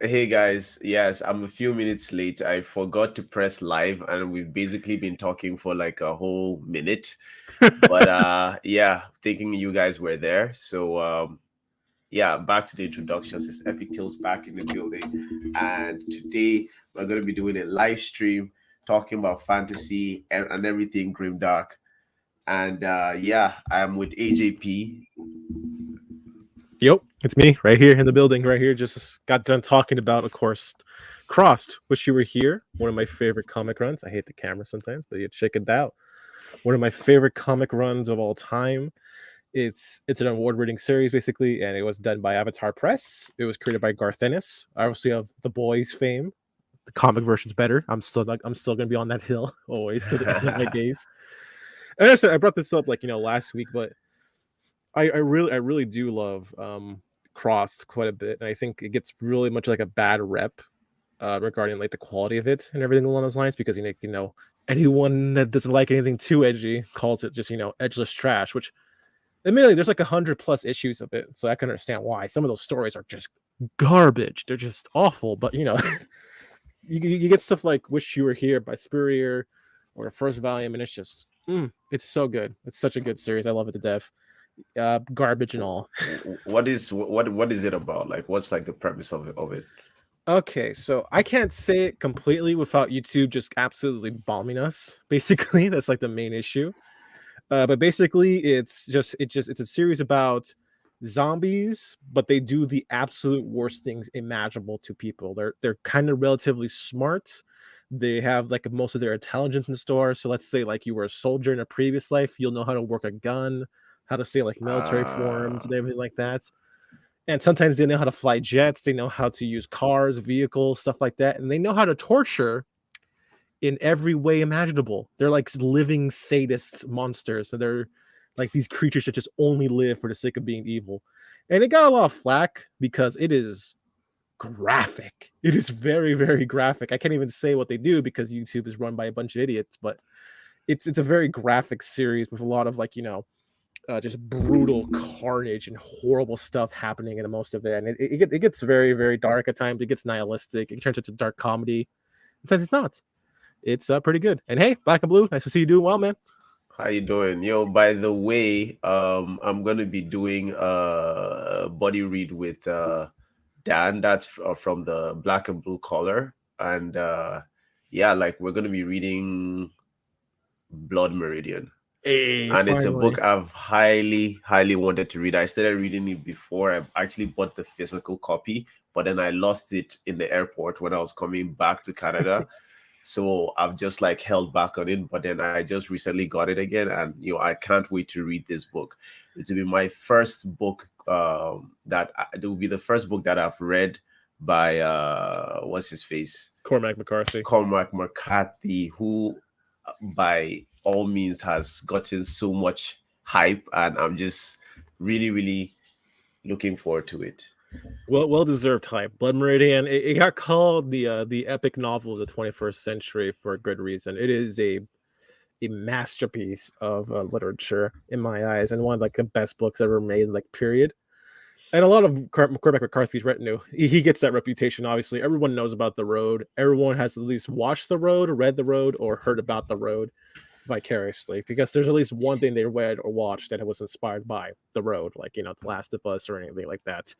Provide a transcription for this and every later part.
Hey guys, yes, I'm a few minutes late. I forgot to press live and we've basically been talking for like a whole minute. But yeah, thinking you guys were there. So yeah, back to the introductions. It's Epic Tales back in the building. And today we're gonna be doing a live stream talking about fantasy and everything Grimdark. And yeah, I'm with AJP. Yep, it's me right here in the building, right here. Just got done talking about, of course, Crossed. Wish you were here. One of my favorite comic runs. I hate the camera sometimes, but you check it out. One of my favorite comic runs of all time. It's an award-winning series basically, and it was done by Avatar Press. It was created by Garth Ennis, obviously of The Boys fame. The comic version's better. I'm still gonna be on that hill always to the end of my days. And I said I brought this up last week, but I really do love Cross quite a bit, and I think it gets really much like a bad rep regarding like the quality of it and everything along those lines because anyone that doesn't like anything too edgy calls it just edgeless trash. Which admittedly, there's like 100+ issues of it, so I can understand why some of those stories are just garbage. They're just awful, but you get stuff like "Wish You Were Here" by Spurrier or first volume, and it's just it's so good. It's such a good series. I love it to death. Garbage and all. What is it about? Like what's like the premise of it? Okay, so I can't say it completely without YouTube just absolutely bombing us. Basically, that's like the main issue. But basically, it's a series about zombies, but they do the absolute worst things imaginable to people. They're kind of relatively smart. They have like most of their intelligence in store. So let's say like you were a soldier in a previous life, you'll know how to work a gun, how to say like military forms Uh and everything like that. And sometimes they know how to fly jets, they know how to use cars, vehicles, stuff like that, and they know how to torture in every way imaginable. They're like living sadist monsters. So they're like these creatures that just only live for the sake of being evil. And it got a lot of flack because it is graphic. It is very, very graphic. I can't even say what they do because YouTube is run by a bunch of idiots, but it's a very graphic series with a lot of just brutal carnage and horrible stuff happening in most of it. And it gets very, very dark at times. It gets nihilistic. It turns into dark comedy. Sometimes it's not. It's pretty good. And hey, Black and Blue, nice to see you doing well, man. How you doing? Yo, by the way, I'm gonna be doing a body read with Dan. That's from the Black and Blue Collar, and yeah, like we're gonna be reading Blood Meridian, Hey, and it's a finally. book I've highly wanted to read. I started reading it before. I actually bought the physical copy, but then I lost it in the airport when I was coming back to Canada. So I've just like held back on it, but then I just recently got it again, and I can't wait to read this book. It will be my first book. It will be the first book that I've read by what's his face, Cormac McCarthy. Cormac McCarthy, who by all means has gotten so much hype, and I'm just really looking forward to it. Well deserved hype. Blood Meridian. It got called the epic novel of the 21st century for a good reason. It is a masterpiece of literature in my eyes, and one of like the best books ever made. Like period. And a lot of Cormac McCarthy's retinue, he gets that reputation. Obviously, everyone knows about The Road. Everyone has at least watched The Road, read The Road, or heard about The Road vicariously because there's at least one thing they read or watched that was inspired by The Road, like The Last of Us or anything like that.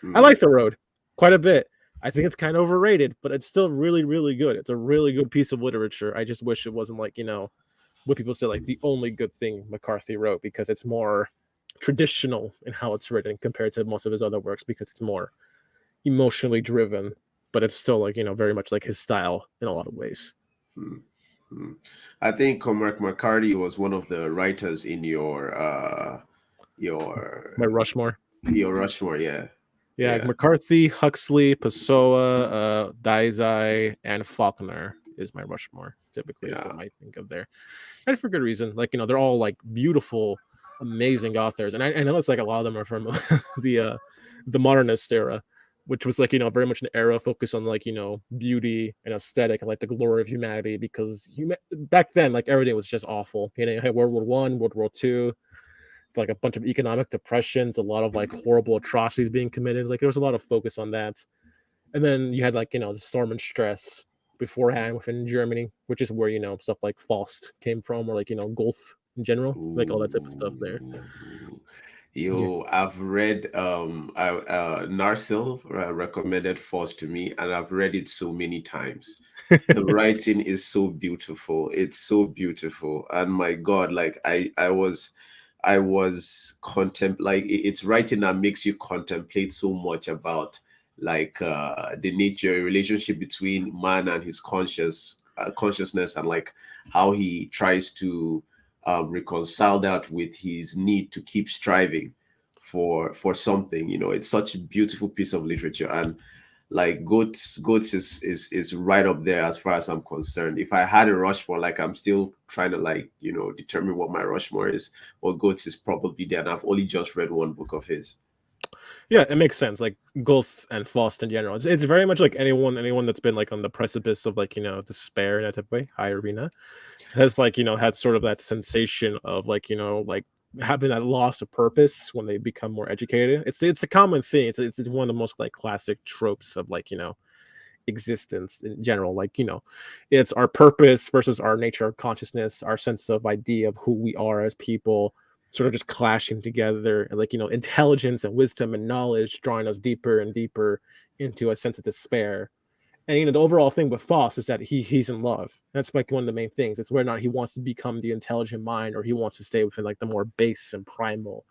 I Mm. like The Road quite a bit. I think it's kind of overrated, but it's still really, really good. It's a really good piece of literature. I just wish it wasn't like, what people say, like the only good thing McCarthy wrote, because it's more traditional in how it's written compared to most of his other works because it's more emotionally driven, but it's still like, very much like his style in a lot of ways. Mm. Mm. I think Cormac McCarthy was one of the writers in your My Rushmore. your Rushmore, yeah. Yeah, Yeah. McCarthy, Huxley, Pessoa, Daizai, and Faulkner is my Rushmore. Typically, is what Yeah. I might think of there, and for good reason. Like they're all like beautiful, amazing authors, and I know it's like a lot of them are from the modernist era, which was like very much an era focused on like beauty and aesthetic and like the glory of humanity. Because back then like everything was just awful. You had World War I, World War II, like a bunch of economic depressions, a lot of like horrible atrocities being committed. Like there was a lot of focus on that. And then you had like the Storm and Stress beforehand within Germany, which is where stuff like Faust came from, or like Golf in general, like all that type of stuff there. Ooh. Yeah. Yo, I've read Narsil recommended Force to me, and I've read it so many times. The writing is so beautiful. It's so beautiful. And my God, like I was like it's writing that makes you contemplate so much about like the nature relationship between man and his consciousness, and like how he tries to reconcile that with his need to keep striving for something. It's such a beautiful piece of literature, and like goats is right up there as far as I'm concerned. If I had a Rushmore, like I'm still trying to like determine what my Rushmore is. Well, goats is probably there, and I've only just read one book of his. Yeah, it makes sense. Like Golf and Faust in general, it's very much like anyone that's been like on the precipice of like despair in that type of way, high arena, has like had sort of that sensation of like like having that loss of purpose when they become more educated. It's a common thing. It's one of the most like classic tropes of like existence in general. Like it's our purpose versus our nature of consciousness, our sense of idea of who we are as people, sort of just clashing together, and like intelligence and wisdom and knowledge drawing us deeper and deeper into a sense of despair. And the overall thing with Foss is that he's in love. That's like one of the main things. It's whether or not he wants to become the intelligent mind, or he wants to stay within like the more base and primal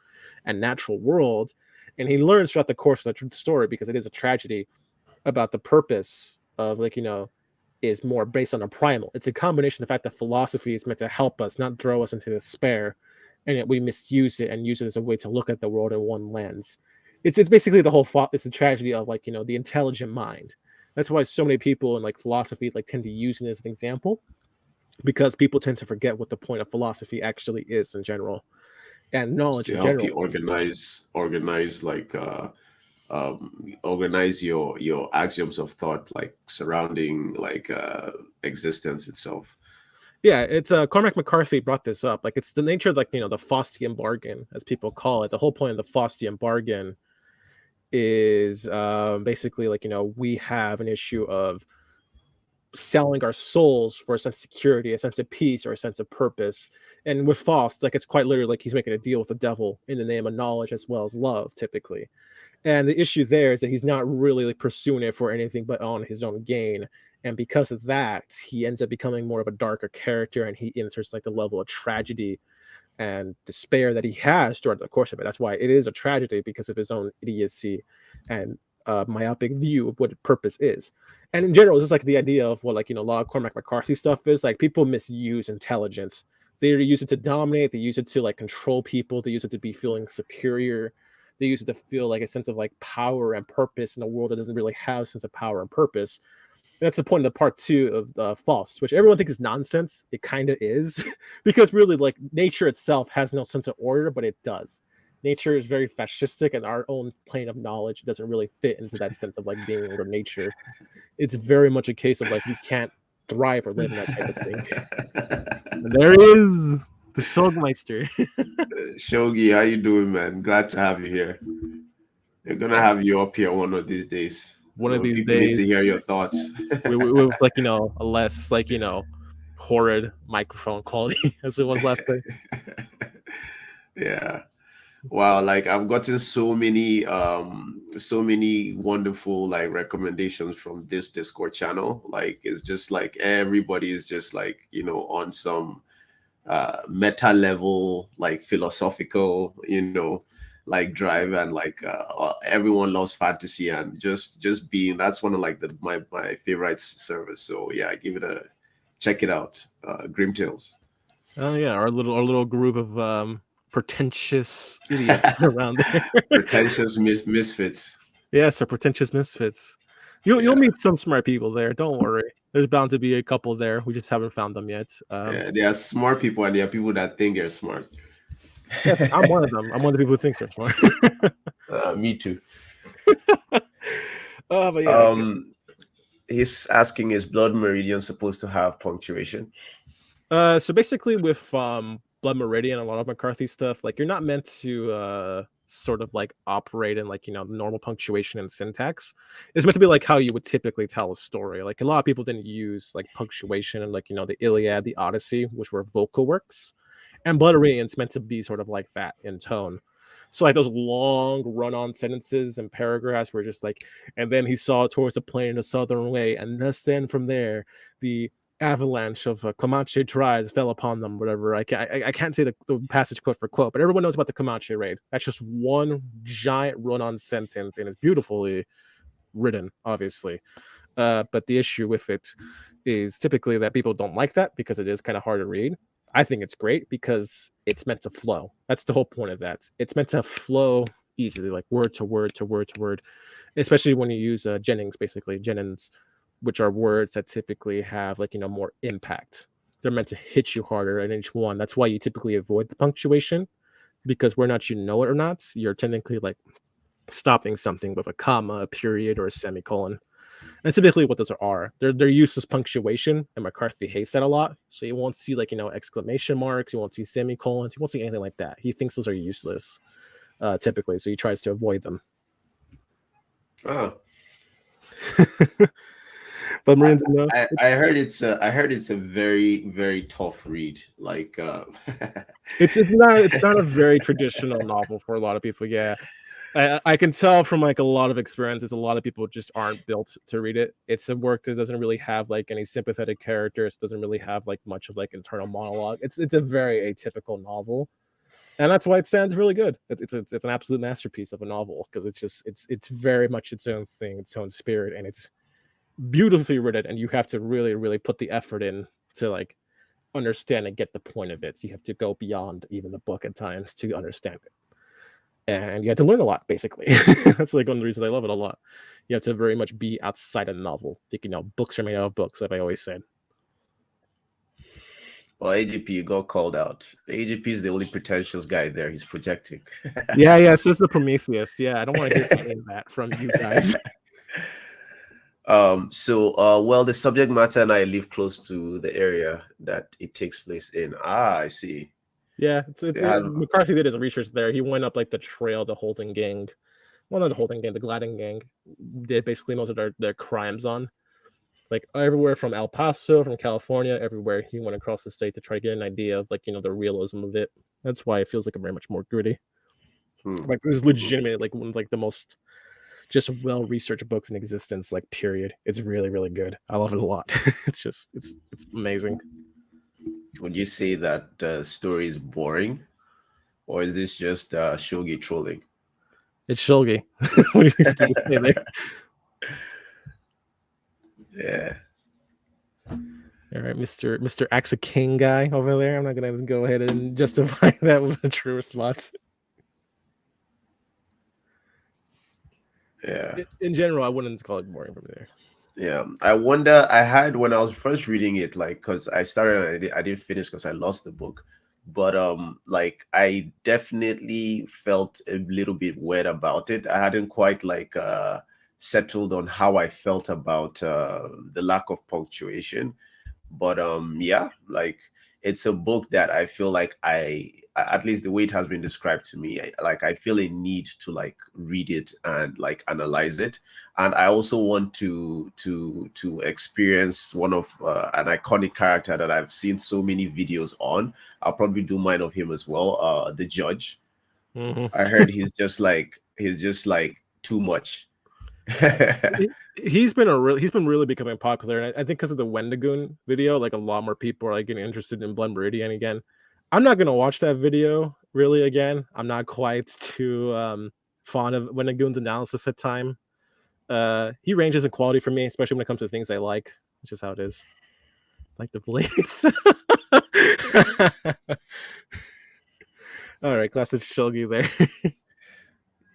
and natural world. And he learns throughout the course of the story, because it is a tragedy, about the purpose of like is more based on a primal. It's a combination of the fact that philosophy is meant to help us, not throw us into despair, and yet we misuse it and use it as a way to look at the world in one lens. It's basically the whole it's a tragedy of like the intelligent mind. That's why so many people in like philosophy like tend to use it as an example, because people tend to forget what the point of philosophy actually is in general, and Just knowledge to in help general. you organize your axioms of thought, like surrounding like existence itself. Yeah, it's Cormac McCarthy brought this up. Like it's the nature of like the Faustian bargain, as people call it. The whole point of the Faustian bargain is basically like we have an issue of selling our souls for a sense of security, a sense of peace, or a sense of purpose. And with Faust, like it's quite literally like he's making a deal with the devil in the name of knowledge as well as love, typically. And the issue there is that he's not really like pursuing it for anything but on his own gain. And because of that, he ends up becoming more of a darker character, and he enters like the level of tragedy and despair that he has throughout the course of it. That's why it is a tragedy, because of his own idiocy and myopic view of what purpose is. And in general, just like the idea of what like a lot of Cormac McCarthy stuff is like, people misuse intelligence. They use it to dominate. They use it to like control people. They use it to be feeling superior. They use it to feel like a sense of like power and purpose in a world that doesn't really have a sense of power and purpose. That's the point of part two of False, which everyone thinks is nonsense. It kind of is, because really, like nature itself has no sense of order, but it does. Nature is very fascistic, and our own plane of knowledge doesn't really fit into that sense of like being under nature. It's very much a case of like we can't thrive or live in that type of thing. And there he is, the Shogmeister. Shogi, how you doing, man? Glad to have you here. We're gonna have you up here one of these days. One of these People need days, to hear your thoughts. with like a less like horrid microphone quality as it was last time. Yeah. Wow, like I've gotten so many wonderful like recommendations from this Discord channel. Like it's just like everybody is just like, on some meta level, like philosophical, like drive, and like everyone loves fantasy, and just being that's one of like my favorite service. So yeah, give it a check it out. Grim Tales. Oh yeah, our little group of pretentious idiots around there. Pretentious misfits. Yes, our pretentious misfits. You'll Yeah. meet some smart people there. Don't worry. There's bound to be a couple there. We just haven't found them yet. Yeah, there are smart people and there are people that think they're smart. Yes, I'm one of them. I'm one of the people who thinks they're smart. Me too. Oh, but yeah. Um, he's asking, is blood meridian supposed to have punctuation? So basically, with Blood Meridian and a lot of McCarthy stuff, like you're not meant to sort of like operate in like normal punctuation and syntax. It's meant to be like how you would typically tell a story. Like a lot of people didn't use like punctuation and like the Iliad, the Odyssey, which were vocal works, and Blood Radiant's meant to be sort of like that in tone. So like those long run-on sentences and paragraphs were just like, and then he saw towards the plain in the southern way, and thus then from there the avalanche of Comanche tribes fell upon them. Whatever. I can't say the passage quote for quote, but everyone knows about the Comanche raid. That's just one giant run-on sentence, and it's beautifully written, obviously. But the issue with it is typically that people don't like that because it is kind of hard to read. I think it's great because it's meant to flow. That's the whole point of that. It's meant to flow easily, like word to word to word to word, especially when you use Jennings, basically Jennings, which are words that typically have like more impact. They're meant to hit you harder in each one. That's why you typically avoid the punctuation, because whether or not you know it or not, you're technically like stopping something with a comma, a period, or a semicolon. And typically what those are. They're useless punctuation, and McCarthy hates that a lot. So you won't see like exclamation marks, you won't see semicolons, you won't see anything like that. He thinks those are useless, typically, so he tries to avoid them. Oh. But Marines, I heard it's a very very tough read. Like it's not a very traditional novel for a lot of people. Yeah, I can tell from like a lot of experiences, a lot of people just aren't built to read it. It's a work that doesn't really have like any sympathetic characters, doesn't really have like much of like internal monologue. It's a very atypical novel, and that's why it stands really good. It's an absolute masterpiece of a novel because it's very much its own thing, its own spirit, and it's beautifully written. And you have to really really put the effort in to like understand and get the point of it. You have to go beyond even the book at times to understand it, and you have to learn a lot. Basically, that's like one of the reasons I love it a lot. You have to very much be outside a novel. Like, books are made out of books, like I always said. well, AGP, you got called out. The AGP is the only pretentious guy there. He's projecting. Yeah, says the Prometheus. Yeah, I don't want to hear any of that from you guys. Well, the subject matter and I live close to the area that it takes place in. I see. Yeah, McCarthy did his research there. He went up like the trail, the Holding Gang. Well, not the Holding Gang, the Gladding Gang did basically most of their crimes on. Like everywhere from El Paso, from California, everywhere he went across the state to try to get an idea of like the realism of it. That's why it feels like a very much more gritty. Like this is legitimately like one of like the most just well researched books in existence. Like period. It's really really good. I love it a lot. it's amazing. Would you say that the story is boring, or is this just shogi trolling? It's shogi. What do you say there? Yeah. All right, Mr. Axe King guy over there. I'm not gonna go ahead and justify that with a true response. Yeah. In general, I wouldn't call it boring from there. Yeah. I wonder. I had when I was first reading it, like, because I started and I didn't finish because I lost the book. But like I definitely felt a little bit weird about it. I hadn't quite like settled on how I felt about the lack of punctuation. But yeah, like it's a book that I feel like at least the way it has been described to me, I feel a need to like read it and like analyze it. And I also want to experience one of an iconic character that I've seen so many videos on. I'll probably do mine of him as well, the judge. I heard he's just like too much. He's been really becoming popular, and I think because of the Wendigoon video, like a lot more people are like getting interested in Blood Meridian again. I'm not gonna watch that video really again. I'm not quite too fond of Wendigoon's analysis at time. He ranges in quality for me, especially when it comes to things I like. It's just how it is. Like the blades. All right, classic shogi there.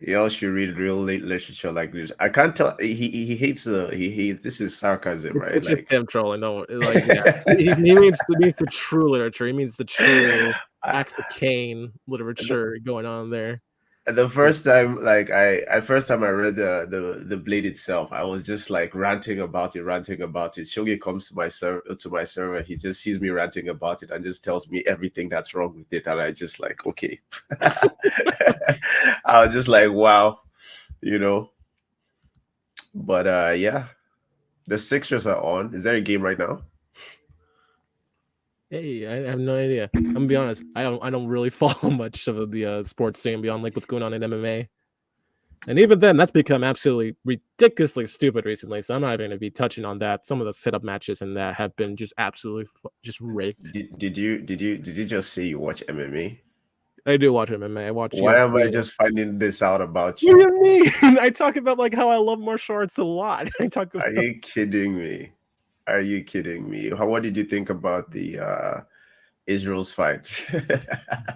Y'all should read real literature like this. I can't tell. He hates this is sarcasm, right? It's just Like him trolling. No, like yeah, he means the true literature. He means the true I, Axe of Cain literature going on there. The first time, like I first time I read the blade itself, I was just like ranting about it, ranting about it. Shogi comes to my server, he just sees me ranting about it and just tells me everything that's wrong with it, and I just like, okay. I was just like, wow, you know. But yeah, the Sixers are on. Is there a game right now? Hey, I have no idea. I'm gonna be honest. I don't really follow much of the sports scene beyond like what's going on in MMA. And even then, that's become absolutely ridiculously stupid recently. So I'm not even going to be touching on that. Some of the setup matches in that have been just absolutely just rigged. Did you just say you watch MMA? I do watch MMA. I watch Why am I UFC. just finding this out about What do you? you mean? I talk about like how I love martial arts a lot. I talk Are about you kidding me? Are you kidding me? What did you think about the Israel's fight?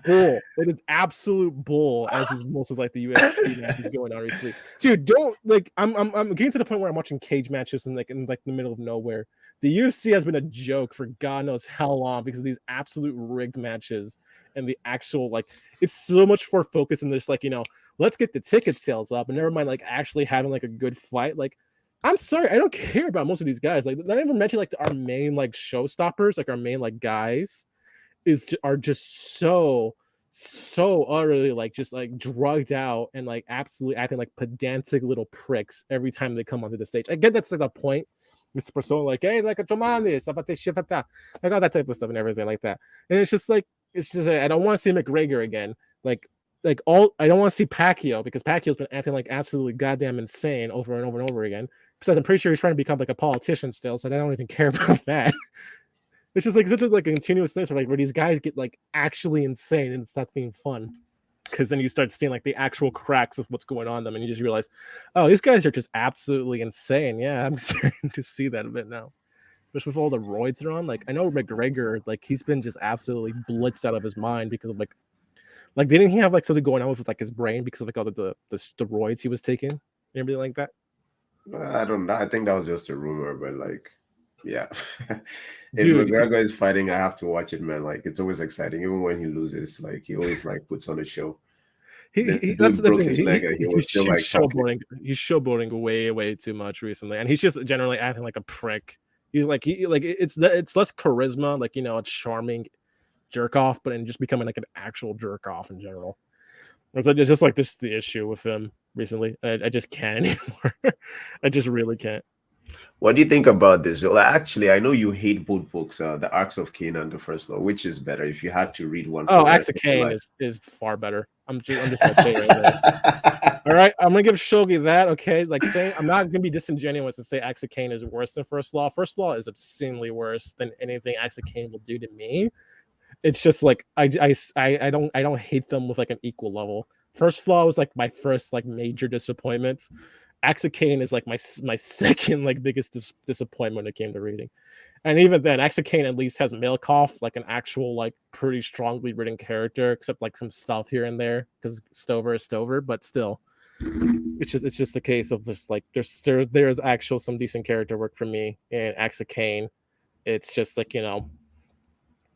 bull. It is absolute bull, as is most of like the UFC matches going on recently. Dude, don't like. I'm getting to the point where I'm watching cage matches in like the middle of nowhere. The UFC has been a joke for God knows how long because of these absolute rigged matches and the actual like it's so much more focused in this like let's get the ticket sales up and never mind like actually having like a good fight like. I'm sorry, I don't care about most of these guys. Like, not even mention like our main like showstoppers, like our main like guys are just so utterly like just like drugged out and like absolutely acting like pedantic little pricks every time they come onto the stage. I get that's like the point. Mr. Persona, like, hey, like a Tomani, like all that type of stuff and everything like that. And it's just like, I don't want to see McGregor again. Like all I don't want to see Pacquiao because Pacquiao's been acting like absolutely goddamn insane over and over and over again. Besides, I'm pretty sure he's trying to become like a politician still, so I don't even care about that. It's just like such a like a continuous thing where these guys get like actually insane and it stops being fun because then you start seeing like the actual cracks of what's going on them and you just realize, oh, these guys are just absolutely insane. Yeah, I'm starting to see that a bit now. Especially with all the roids are on. Like I know McGregor, like he's been just absolutely blitzed out of his mind because of like didn't he have like something going on with like his brain because of like all the steroids he was taking and everything like that? I don't know. I think that was just a rumor, but like, yeah. If Dude, McGregor is fighting, I have to watch it, man. Like, it's always exciting, even when he loses. Like, he always like puts on a show. The that's dude the broke thing. his leg, and he was still He's like talking. showboating. He's showboating way too much recently, and he's just generally acting like a prick. He's like it's less charisma, like a charming jerk off, but in just becoming like an actual jerk off in general. It's just like this the issue with him recently. I just can't anymore. I just really can't. What do you think about this? Well, actually, I know you hate both books, The Arcs of Cain and The First Law. Which is better if you had to read one for Oh, the Axe rest of of your Cain life? is far better. I'm just gonna say right there. All right, I'm gonna give Shogi that. Okay, like saying I'm not gonna be disingenuous and say Axe of Cain is worse than First Law. First Law is obscenely worse than anything Axe of Cain will do to me. It's just like I don't hate them with like an equal level. First Law was like my first like major disappointment. Axe of Cain is like my second like biggest disappointment when it came to reading. And even then, Axe of Cain at least has Milkoff, like an actual, like pretty strongly written character, except like some stuff here and there because Stover is Stover, but still, it's just a case of just like there's actual some decent character work for me in Axe of Cain. It's just like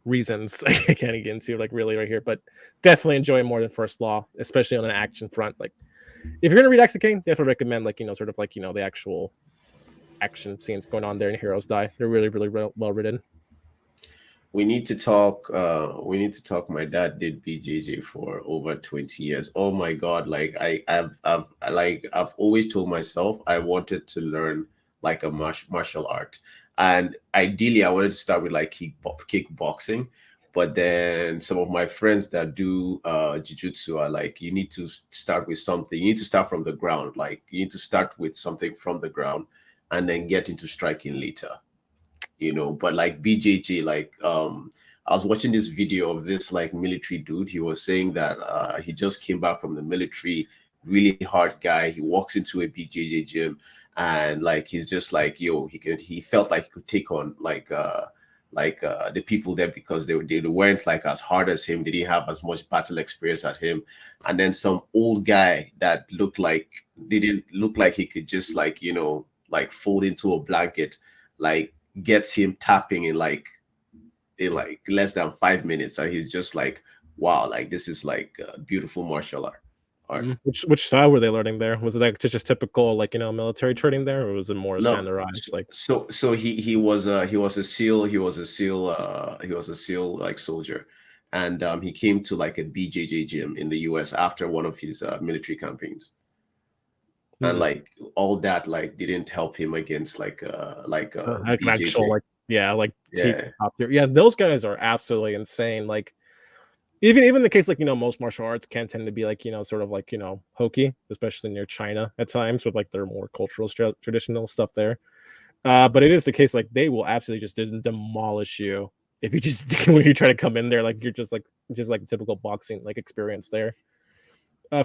reasons I can't get into like really right here, but definitely enjoy it more than First Law, especially on an action front. Like if you're gonna read Axe of Cain, definitely recommend like sort of like the actual action scenes going on there in Heroes Die. They're really well written. We need to talk. My dad did BJJ for over 20 years. Oh my god, like I've always told myself I wanted to learn like a martial art. And ideally I wanted to start with like kickboxing. But then some of my friends that do jiu-jitsu are like, you need to start with something. You need to start from the ground. Like you need to start with something from the ground and then get into striking later. But like BJJ, like I was watching this video of this like military dude. He was saying that he just came back from the military, really hard guy. He walks into a BJJ gym and like he's just like, yo, he felt like he could take on the people there because they weren't like as hard as him. They didn't have as much battle experience as him. And then some old guy that didn't look like he could just like fold into a blanket, like gets him tapping in like less than 5 minutes, and he's just like, wow, like this is like a beautiful martial art. art. Which style were they learning there? Was it like just typical like military training there, or was it more No, standardized? Like, he was a SEAL like soldier, and he came to like a BJJ gym in the U.S. after one of his military campaigns, and hmm, like all that like didn't help him against like like an actual BJJ. like like Yeah, top tier. Yeah, those guys are absolutely insane. Like even the case like most martial arts can tend to be like sort of like hokey, especially near China at times with like their more cultural traditional stuff there. But it is the case like they will absolutely just demolish you if you just when you try to come in there like you're just like typical boxing like experience there.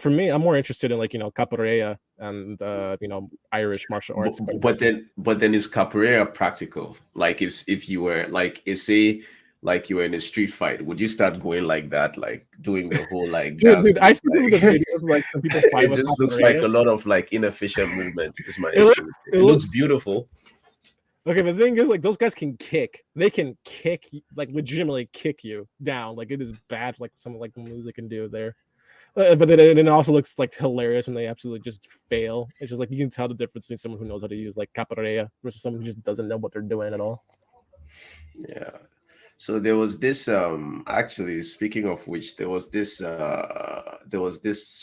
For me, I'm more interested in like capoeira and Irish martial arts quite a bit. but then is capoeira practical? Like if you were like if say like you were in a street fight, would you start going like that, like doing the whole like dance Dude, I move? see some of the Like videos like some people fight it with just looks like capoeira. a lot of like inefficient movement is my It issue looks with it. it It looks looks beautiful. okay. But the thing is, like those guys can kick. They can kick, like legitimately kick you down. Like it is bad. Like some of like the moves they can do there. But then it also looks like hilarious when they absolutely just fail. It's just like you can tell the difference between someone who knows how to use like capoeira versus someone who just doesn't know what they're doing at all. Yeah. So there was this actually speaking of which there was this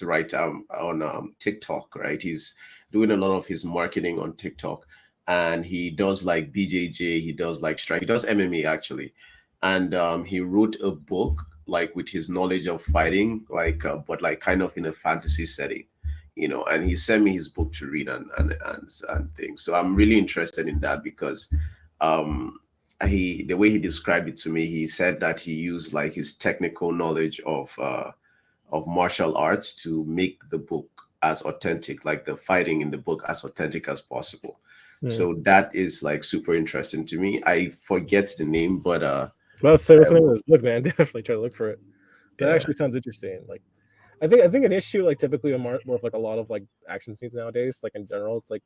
right on TikTok, right? He's doing a lot of his marketing on TikTok, and he does like BJJ, he does like strike, he does MMA actually. And he wrote a book like with his knowledge of fighting like but like kind of in a fantasy setting, you know, and he sent me his book to read and things. So I'm really interested in that because um the way he described it to me, he said that he used like his technical knowledge of martial arts to make the book as authentic, like the fighting in the book as authentic as possible. Hmm. So that is like super interesting to me. I forget the name, but Well, so what's I the name of will, this book, man? Definitely try to look for it. That yeah. actually sounds interesting. Like I think an issue like typically with more of like a lot of like action scenes nowadays, like in general, it's like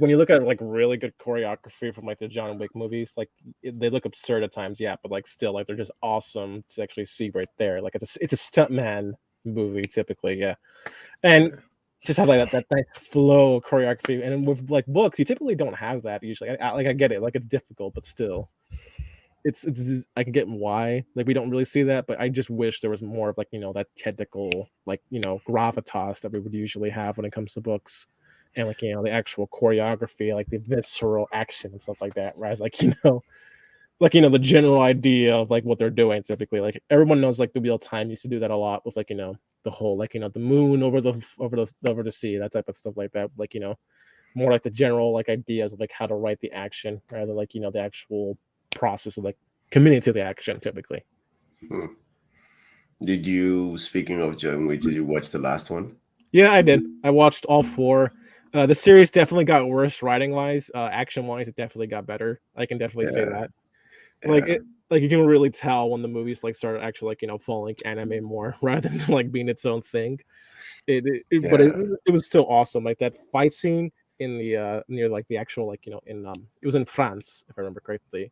when you look at like really good choreography from like the John Wick movies, like they look absurd at times, yeah, but like still like they're just awesome to actually see right there. Like it's a stuntman movie typically, yeah, and Yeah. just have like that nice flow choreography. And with like books, you typically don't have that usually. Like I get it, like it's difficult, but still it's I can get why like we don't really see that, but I just wish there was more of like that technical like gravitas that we would usually have when it comes to books, and like the actual choreography, like the visceral action and stuff like that, right? Like like the general idea of like what they're doing typically. Like everyone knows like the wheel time used to do that a lot with like the whole like the moon over the sea, that type of stuff like that. Like more like the general like ideas of like how to write the action rather than like the actual process of like committing to the action typically. Hmm. Did you, speaking of John Wick, did you watch the last one? Yeah, I did. I watched all four. The series definitely got worse writing wise. Action wise, it definitely got better. I can definitely say Yeah, that. Like yeah, it, like you can really tell when the movies like started actually like falling like anime more rather than like being its own thing. But yeah. it was still awesome. Like that fight scene in the near like the actual like in it was in France if I remember correctly,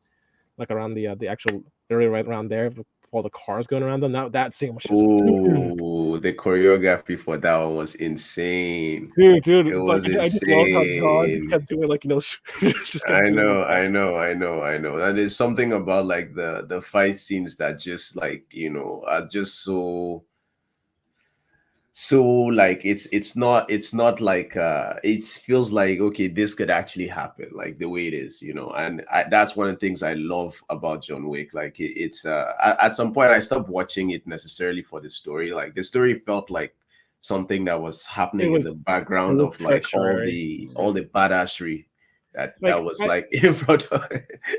like around the actual area right around there with all the cars going around them. That scene was just Oh, the choreography for that one was insane. It dude. Like was I just love how John just insane. kept doing like just kept I doing know, that. I know, I know, I know. That is something about like the fight scenes that just like, you know, are just so like it's not like it feels like okay, this could actually happen like the way it is, you know. And that's one of the things I love about John Wick. Like it's at some point I stopped watching it necessarily for the story. Like the story felt like something that was It happening in was the it background was of like treachery. all the badassery that Like was like in front of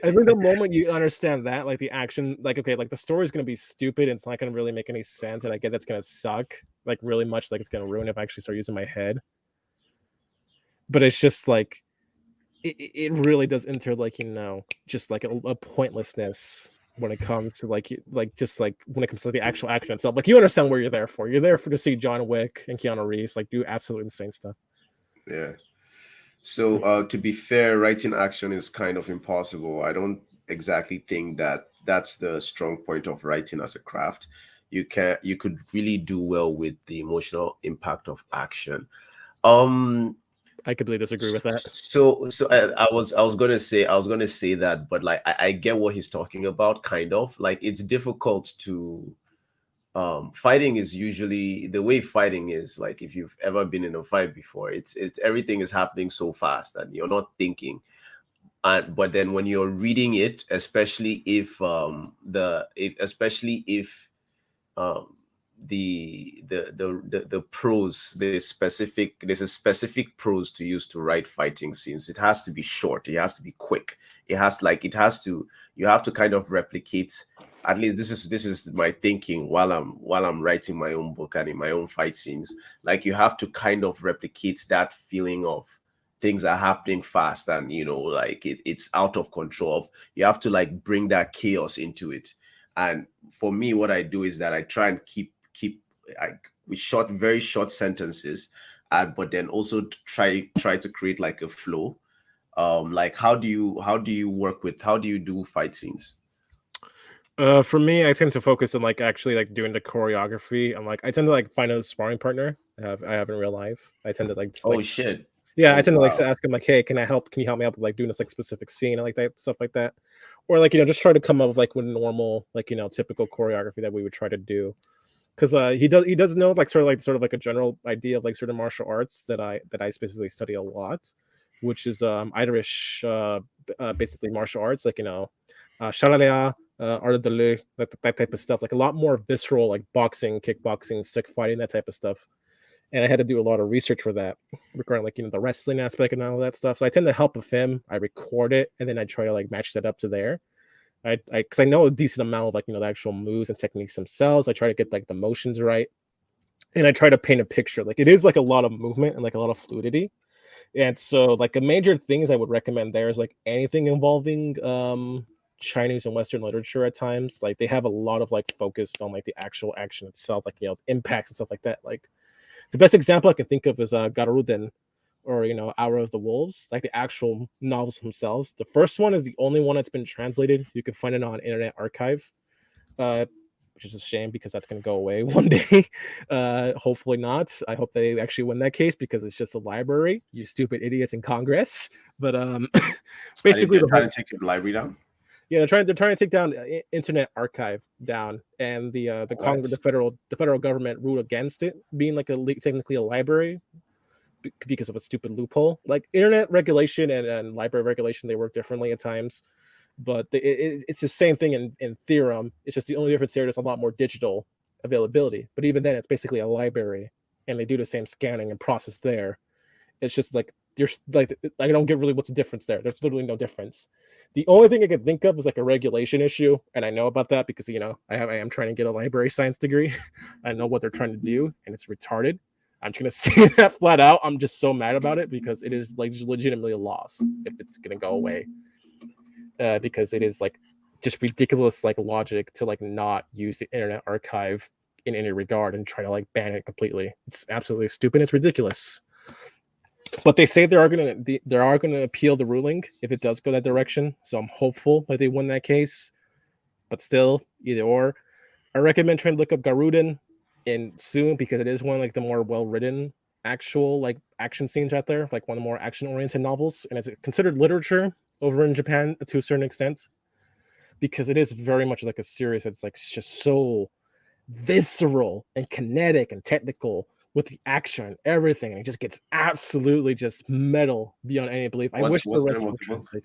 I think the moment you understand that, like the action, like okay, like the story's gonna be stupid, and it's not gonna really make any sense, and I get that's gonna suck, like really much, like it's gonna ruin if I actually start using my head. But it's just like it really does enter like just like a pointlessness when it comes to like just like when it comes to the actual action itself. Like you understand where you're there for. You're there for to see John Wick and Keanu Reeves like do absolutely insane stuff. yeah. So, to be fair, writing action is kind of impossible. I don't exactly think that that's the strong point of writing as a craft. you could really do well with the emotional impact of action. Um, I completely disagree with that. I was gonna say that, but like I get what he's talking about, kind of like it's difficult to fighting is usually the way fighting is like if you've ever been in a fight before, it's everything is happening so fast and you're not thinking. And but then when you're reading it, especially if um the prose, there's a specific prose to use to write fighting scenes. It has to be short, it has to be quick, it has to, you have to kind of replicate, at least this is my thinking while I'm writing my own book and in my own fight scenes, like you have to kind of replicate that feeling of things are happening fast and like it's out of control. You have to like bring that chaos into it. And for me, what I do is that I try and keep like with very short sentences, but then also try to create like a flow. Like how do you do fight scenes? For me, I tend to focus on like actually like doing the choreography. And like I tend to like find a sparring partner I have in real life. I tend to like Oh shit! yeah, I Oh tend to like wow! ask him like, hey, can I help? Can you help me out with like doing this like specific scene and like that stuff like that, or like just try to come up with like with normal like typical choreography that we would try to do. Because he does know like sort of like a general idea of like certain martial arts that I specifically study a lot, which is Irish basically martial arts like Shaolin, art of the Lu, that type of stuff, like a lot more visceral like boxing, kickboxing, stick fighting, that type of stuff. And I had to do a lot of research for that regarding like the wrestling aspect and all that stuff. So I tend to help with him. I record it and then I try to like match that up to there. Because I know a decent amount of like the actual moves and techniques themselves. I try to get like the motions right, and I try to paint a picture. Like it is like a lot of movement and like a lot of fluidity. And so like the major things I would recommend there is like anything involving Chinese and Western literature at times. Like they have a lot of like focused on like the actual action itself, like impacts and stuff like that. Like the best example I can think of is Garuden, or Hour of the Wolves, like the actual novels themselves. The first one is the only one that's been translated. You can find it on Internet Archive, uh, which is a shame because that's going to go away one day. Hopefully not. I hope they actually win that case because it's just a library. You stupid idiots in Congress. But basically They're the trying whole to take your library down. yeah, they're trying to take down Internet Archive down, and the Congress, What? the federal government ruled against it being like technically a library because of a stupid loophole. Like internet regulation and library regulation, they work differently at times, but it's the same thing in theorem. It's just the only difference here is a lot more digital availability. But even then, it's basically a library, and they do the same scanning and process there. It's just like there's like I don't get really what's the difference there. There's literally no difference. The only thing I can think of is like a regulation issue, and I know about that because I am trying to get a library science degree. I know what they're trying to do, and it's retarded. I'm just gonna say that flat out. I'm just so mad about it because it is like just legitimately a loss if it's gonna go away. Because it is like just ridiculous like logic to like not use the Internet Archive in any regard and try to like ban it completely. It's absolutely stupid. It's ridiculous. But they say they are gonna appeal the ruling if it does go that direction. So I'm hopeful that they win that case. But still, either or. I recommend trying to look up Garuden in soon because it is one of like the more well written actual like action scenes out there, like one of the more action oriented novels, and it's considered literature over in Japan to a certain extent because it is very much like a series that's like just so visceral and kinetic and technical with the action and everything, and it just gets absolutely just metal beyond any belief. I wish the What's the rest name of would the book? translate.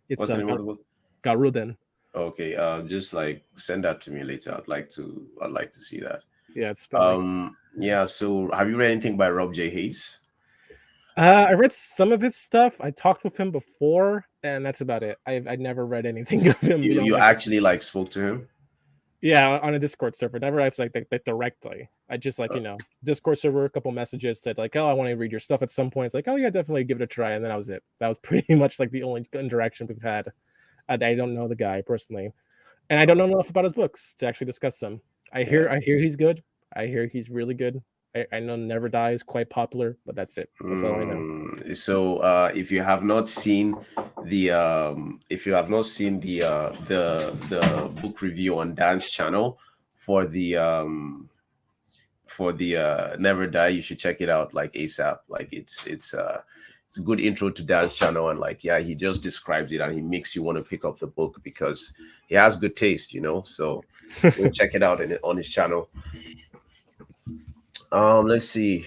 It's What's the name of the book? Garuden. Okay, just like send that to me later. I'd like to see that. Yeah, it's been like Yeah. So, have you read anything by Rob J. Hayes? I read some of his stuff. I talked with him before, and that's about it. I never read anything of him beyond You like actually like spoke to him? yeah, on a Discord server. Never actually like directly. I just like Uh, Discord server, a couple messages said like, oh, I want to read your stuff at some point. It's like, oh yeah, definitely give it a try, and then that was it. That was pretty much like the only interaction we've had. I don't know the guy personally, and I don't know enough about his books to actually discuss them. yeah. I hear he's good. I hear he's really good. I know Never Die is quite popular, but that's it. That's all I know. So, if you have not seen if you have not seen the book review on Dan's channel for the Never Die. You should check it out like ASAP. Like it's a good intro to Dan's channel, and like yeah, he just describes it and he makes you want to pick up the book because he has good taste, you know. So go check it out on his channel. Let's see.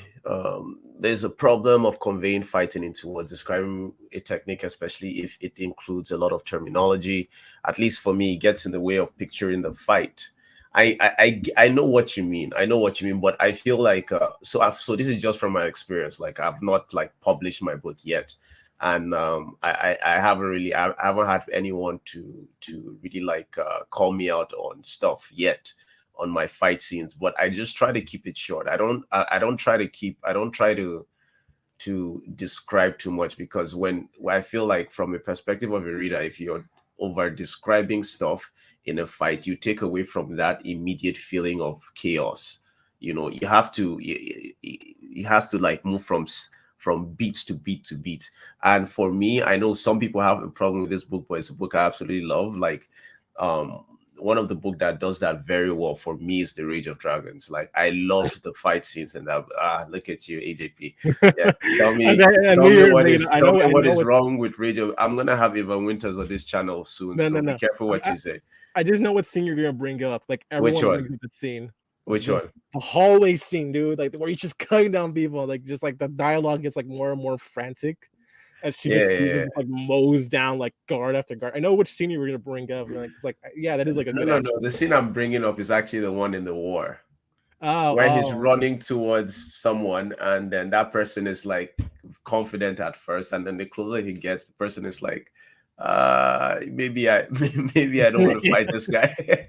There's a problem of conveying fighting into words, describing a technique, especially if it includes a lot of terminology. At least for me, it gets in the way of picturing the fight. I know what you mean. I know what you mean, but I feel like so this is just from my experience. Like I've not like published my book yet, and I haven't really I haven't had anyone to really like call me out on stuff yet on my fight scenes, but I just try to keep it short. I don't try to keep I don't try to describe too much because when I feel like from a perspective of a reader, if you're over describing stuff in a fight, you take away from that immediate feeling of chaos. You know, you have to it has to like move from beat to beat to beat. And for me, I know some people have a problem with this book, but it's a book I absolutely love. Like um one of the book that does that very well for me is The Rage of Dragons. Like I loved the fight scenes and that. Look at you, AJP. Yes, I knew you were bringing. I tell me know. I what know is what. wrong with Rage of. I'm gonna have Evan Winters on this channel soon, No, no, so be no. careful what you say. I just know what scene you're gonna bring up. Like Which everyone one? brings up that scene. Which The, one? the hallway scene, dude. Like where he's just cutting down people. Like just like the dialogue gets like more and more frantic as she Yeah, just yeah, sees him yeah. just, like mows down like guard after guard. I know which scene you were gonna bring up. Like it's like yeah, that is like a No, good no, no. action The scene. scene I'm bringing up is actually the one in the war Oh, where he's oh. running towards someone, and then that person is like confident at first, and then the closer he gets, the person is like, maybe I maybe I don't want to fight this guy.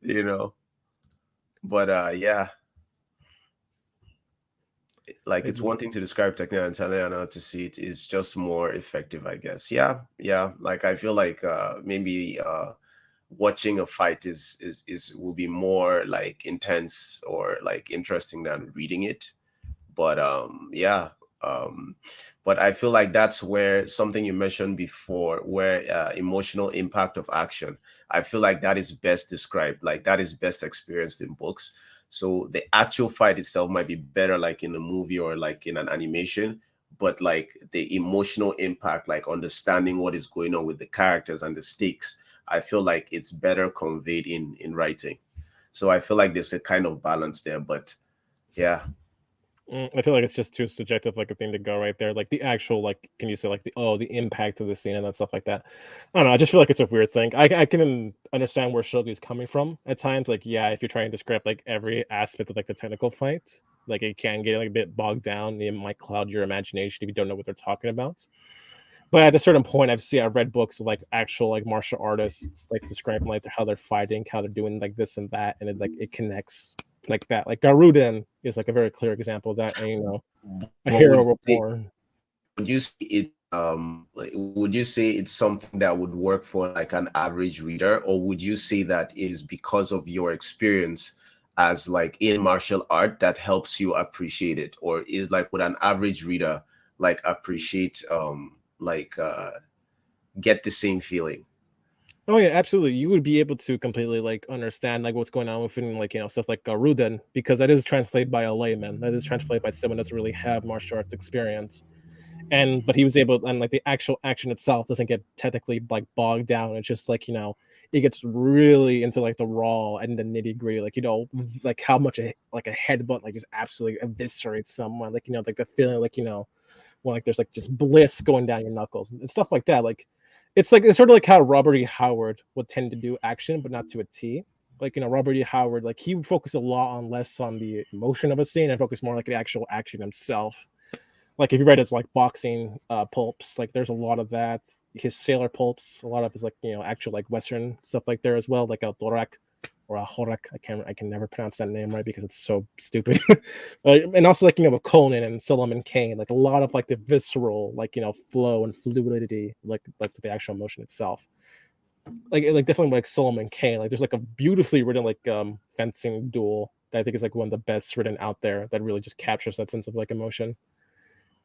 you know. But yeah, like it's one thing to describe technique and telling another to see it is just more effective, I guess. Yeah, yeah. Like I feel like maybe watching a fight is will be more like intense or like interesting than reading it. But yeah. Um, but I feel like that's where something you mentioned before, where emotional impact of action. I feel like that is best described, like that is best experienced in books. So the actual fight itself might be better like in a movie or like in an animation, but like the emotional impact, like understanding what is going on with the characters and the stakes, I feel like it's better conveyed in writing. So I feel like there's a kind of balance there, but yeah. I feel like it's just too subjective, like a thing to go right there. Like the actual, like, can you say like the impact of the scene and that stuff like that? I don't know. I just feel like it's a weird thing. I can understand where Shogi's coming from at times. Like, yeah, if you're trying to describe like every aspect of like the technical fight, like it can get like a bit bogged down. It might cloud your imagination if you don't know what they're talking about. But at a certain point, I've read books of like actual like martial artists like describing like how they're fighting, how they're doing like this and that, and it connects like that. Like Garuden is like a very clear example of that. And you know, a But hero reborn. would you say it like, would you say it's something that would work for like an average reader, or would you say that is because of your experience as like in martial art that helps you appreciate it, or is like would an average reader like appreciate like get the same feeling? Oh yeah, absolutely. You would be able to completely like understand like what's going on within like stuff like Garuden because that is translated by a layman. That is translated by someone that doesn't really have martial arts experience. And but he was able and like the actual action itself doesn't get technically like bogged down. It's just like it gets really into like the raw and the nitty gritty, like like how much like a headbutt like just absolutely eviscerates someone, like like the feeling like when like there's like just bliss going down your knuckles and stuff like that. Like it's sort of like how Robert E. Howard would tend to do action, but not to a T. Like Robert E. Howard, like he would focus a lot on less on the emotion of a scene and focus more like the actual action himself. Like if you read his like boxing pulps, like there's a lot of that. His sailor pulps, a lot of his like actual like Western stuff like there as well, like a Dorak or a Horak. I can never pronounce that name right because it's so stupid. And also like with Conan and Solomon Kane, like a lot of like the visceral like flow and fluidity, like the actual emotion itself. Like definitely like Solomon Kane, like there's like a beautifully written like fencing duel that I think is like one of the best written out there that really just captures that sense of like emotion.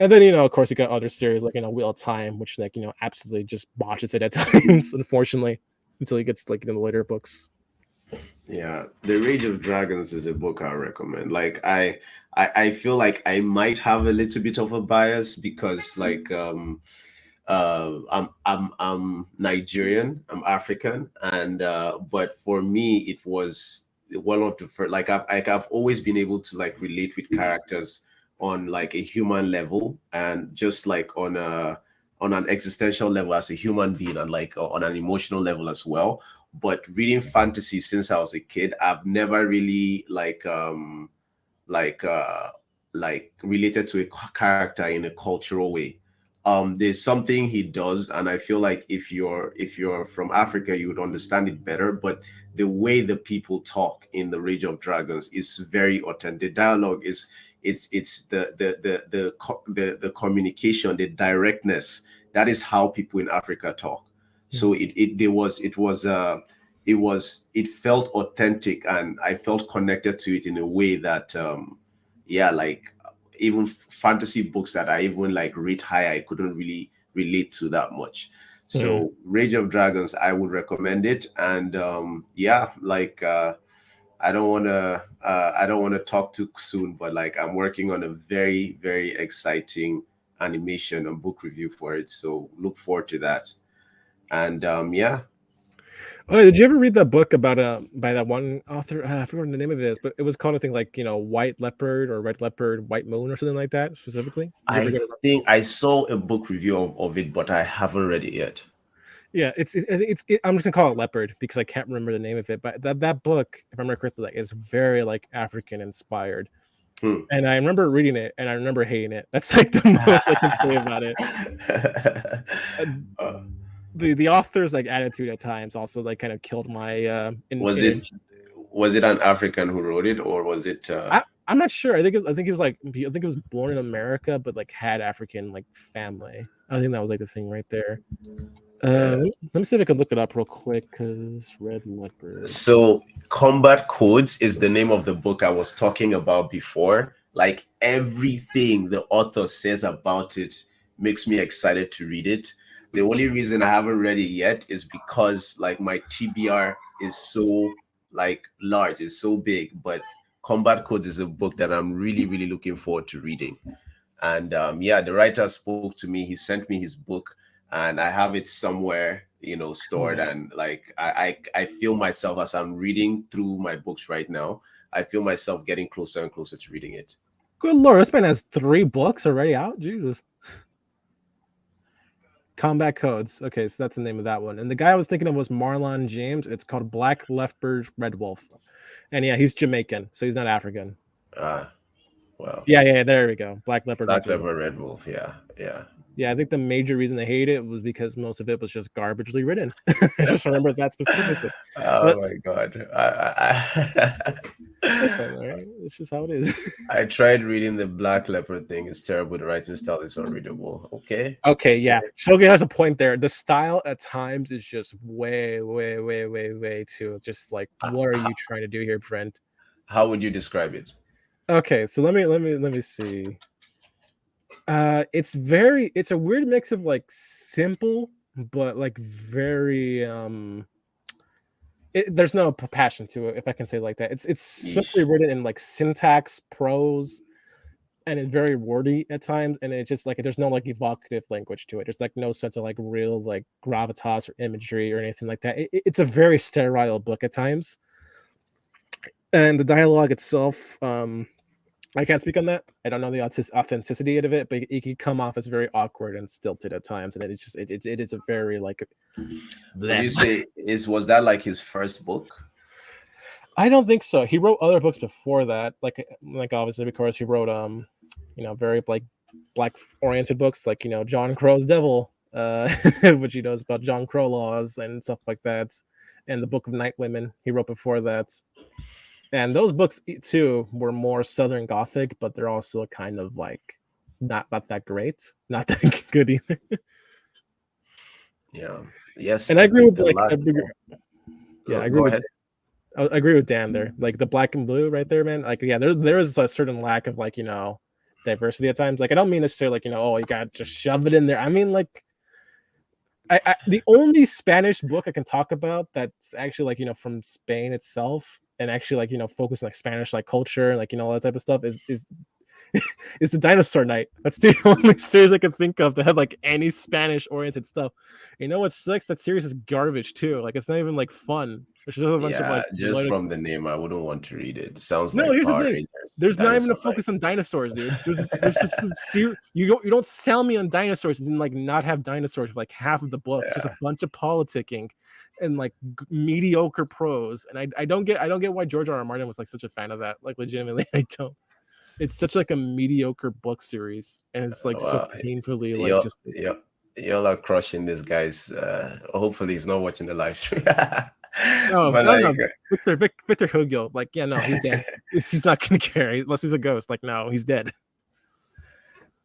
And then of course you got other series like Wheel of Time, which like absolutely just botches it at times, unfortunately, until he gets like in the later books. Yeah, The Rage of Dragons is a book I recommend. I feel like I might have a little bit of a bias because I'm Nigerian, I'm African, and but for me it was one of the first. I've always been able to like relate with characters on like a human level, and just like on an existential level as a human being, and like on an emotional level as well. But reading fantasy since I was a kid, I've never really like uh like related to a character in a cultural way. There's something he does, and I feel like if you're from Africa you would understand it better, but the way the people talk in The Rage of Dragons is very authentic. The dialogue is it's the communication, the directness. That is how people in Africa talk. So it felt authentic, and I felt connected to it in a way that yeah, like even fantasy books that I even like rate high, I couldn't really relate to that much. Mm. So Rage of Dragons, I would recommend it. And yeah, I don't want to talk too soon, but like I'm working on a very, very exciting animation and book review for it. So look forward to that. And yeah. Oh, did you ever read that book about by that one author? I forgot what the name of it is, but it was called, I think, like, White Leopard or Red Leopard, White Moon or something like that specifically. Did you ever I get it? think I saw a book review of it, but I haven't read it yet. Yeah, I'm just gonna call it Leopard because I can't remember the name of it. But that book, if I remember correctly, like, is very like African inspired. Hmm. And I remember reading it, and I remember hating it. That's like the most I can say about it. Uh, Uh, the author's like attitude at times also like kind of killed my was in it was it an African who wrote it, or was it I'm not sure. I think he was like I think he was born in America, but like had African like family. I think that was like the thing right there. uh, Let me see if I can look it up real quick. Cause Red Leopard. so Combat Codes is the name of the book I was talking about before. Like everything the author says about it makes me excited to read it. The only reason I haven't read it yet is because like my TBR is so like large, it's so big. But Combat Codes is a book that I'm really, really looking forward to reading. And yeah, the writer spoke to me. He sent me his book, and I have it somewhere, stored. Yeah. And like I feel myself as I'm reading through my books right now. I feel myself getting closer and closer to reading it. Good lord, this man has 3 books already out. Jesus. Combat Codes. Okay, so that's the name of that one. And the guy I was thinking of was Marlon James. It's called Black Leopard Red Wolf. And yeah, he's Jamaican, so he's not African. Ah, well, Yeah, there we go. Black Leopard Red Black Wolf. Leopard, Red Wolf. Yeah, yeah. Yeah, I think the major reason they hate it was because most of it was just garbagely written. I just remember that specifically. But Oh my god. listen, all right, it's just how it is. I tried reading the Black Leopard thing. It's terrible. The writing style is unreadable. Okay. Okay, yeah. Shogun has a point there. The style at times is just way too just like, what are you trying to do here, friend? How would you describe it? Okay, so let me see. It's a weird mix of like simple, but like very there's no passion to it, if I can say it like that. It's simply Yeesh. written in like syntax, prose, and it's very wordy at times, and it's just like there's no like evocative language to it. There's like no sense of like real like gravitas or imagery or anything like that. It's a very sterile book at times, and the dialogue itself, I can't speak on that. I don't know the authenticity of it, but it can come off as very awkward and stilted at times, and it's just it is a very like Would bleh. you say is was that like his first book? I don't think so. He wrote other books before that, like obviously because he wrote very like black oriented books like John Crow's Devil, which he knows about John Crow laws and stuff like that, and the Book of Night Women he wrote before that. And those books too were more Southern Gothic, but they're also kind of like not that great, not that good either. Yeah. Yes, And I I agree think with the like last. yeah, I agree Go with ahead. I agree with Dan there. Like the black and blue right there, man. Like yeah, there is a certain lack of like diversity at times. Like I don't mean necessarily like oh you got to just shove it in there. I mean like The only Spanish book I can talk about that's actually like from Spain itself and actually like focus on like Spanish like culture like all that type of stuff is is the Dinosaur Knight. That's the only series I can think of that had like any Spanish oriented stuff. You know what sucks? That series is garbage too. Like it's not even like fun. It's just a bunch of Yeah, like just blood. from the name, I wouldn't want to read it. Sounds No, like here's the Power thing. Rangers, There's not even a Dinosaur focus Knights. on dinosaurs, dude. There's just you don't sell me on dinosaurs and then like not have dinosaurs for like half of the book. Just a Yeah. bunch of politicking and like mediocre prose. And I don't get why George R. R. Martin was like such a fan of that. Like legitimately, I don't. It's such like a mediocre book series, and it's like so Well, painfully like you're, just you're, y'all are crushing this guy's. Hopefully, he's not watching the live stream. no But no like, no Victor Hugo, like yeah, no, he's dead. He's not gonna care unless he's a ghost. Like no, he's dead.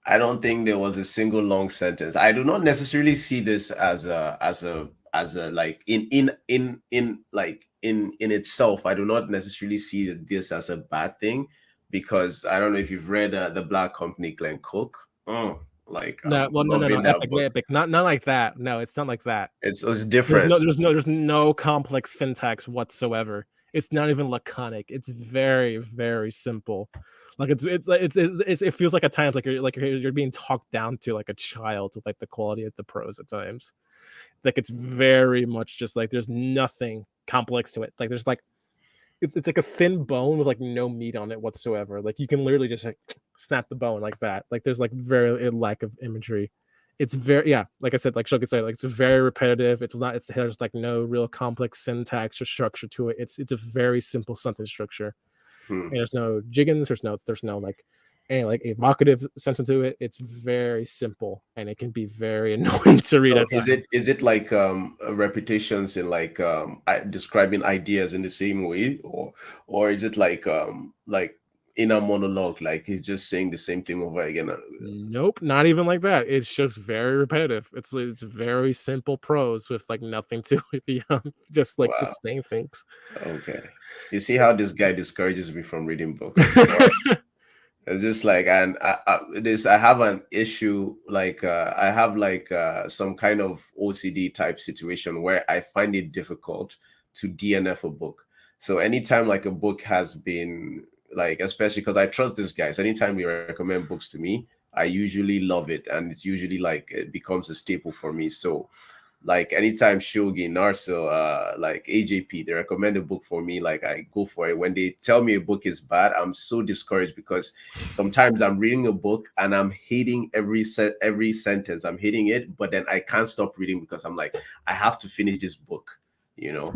I don't think there was a single long sentence. I do not necessarily see this as a like in itself. I do not necessarily see this as a bad thing because I don't know if you've read The Black Company, Glenn Cook. Oh, like No, I'm well, no, loving that epic, book. epic, not like that. No, it's not like that. It's different. There's no complex syntax whatsoever. It's not even laconic. It's very, very simple. Like it feels like at times like you're being talked down to like a child with like the quality of the prose at times. Like it's very much just like there's nothing complex to it. Like there's like it's like a thin bone with like no meat on it whatsoever. Like you can literally just like snap the bone like that. Like there's like very a lack of imagery. It's very like I said, like Shulk could say, like it's very repetitive. It's not. There's like no real complex syntax or structure to it. It's a very simple sentence structure. Hmm. And there's no jiggins. There's no like any like evocative sense to it. It's very simple and it can be very annoying to read So at times. is it like repetitions in like describing ideas in the same way, or is it like inner monologue, like he's just saying the same thing over again? Nope, not even like that. It's just very repetitive. It's very simple prose with like nothing to it beyond just like Wow. just saying things. Okay. You see how this guy discourages me from reading books. Wow. It's just like, and I have an issue, like I have like some kind of OCD type situation where I find it difficult to DNF a book. So anytime like a book has been like, especially because I trust these guys, anytime you recommend books to me, I usually love it, and it's usually like it becomes a staple for me. So like anytime Shogi, Narso, like AJP, they recommend a book for me, like I go for it. When they tell me a book is bad, I'm so discouraged because sometimes I'm reading a book and I'm hating every sentence. I'm hating it, but then I can't stop reading because I'm like, I have to finish this book, you know.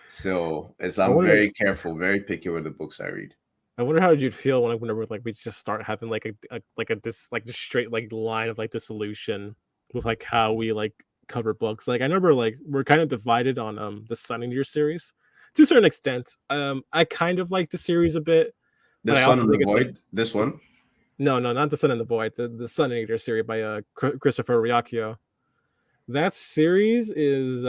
So it's I I'm wonder very careful, very picky with the books I read. I wonder how you'd feel whenever like we just start having like a this like just straight like line of like dissolution with like how we like cover books. Like I remember like we're kind of divided on the Sun and Your series to a certain extent. I kind of like the series a bit, The but I Sun also and the think it's like Void, this one. this, no, not the Sun and the Void, the Sun and Your series by Christopher Riacchio. That series is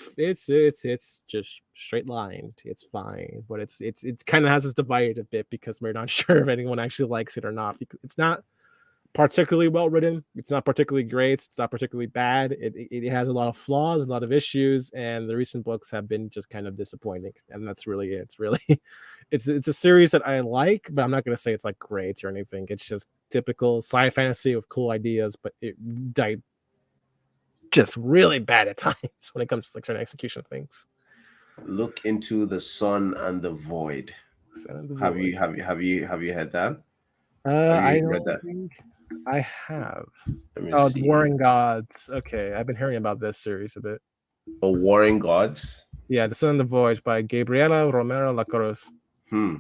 it's just straight lined. It's fine, but it kind of has us divided a bit because we're not sure if anyone actually likes it or not. It's not particularly well written. It's not particularly great. It's not particularly bad. It has a lot of flaws, a lot of issues, and the recent books have been just kind of disappointing. And that's really it. It's really it's a series that I like, but I'm not gonna say it's like great or anything. It's just typical sci fantasy with cool ideas, but it just really bad at times when it comes to like certain execution things. Look into the Sun and the Void. Send the Have void. you heard that? Have I you read don't that? think I have. Let me Oh, the see. Warring Gods. Okay, I've been hearing about this series a bit. Oh, Warring Gods. Yeah, The Sun and the Void by Gabriela Romero Lacruz. Hmm.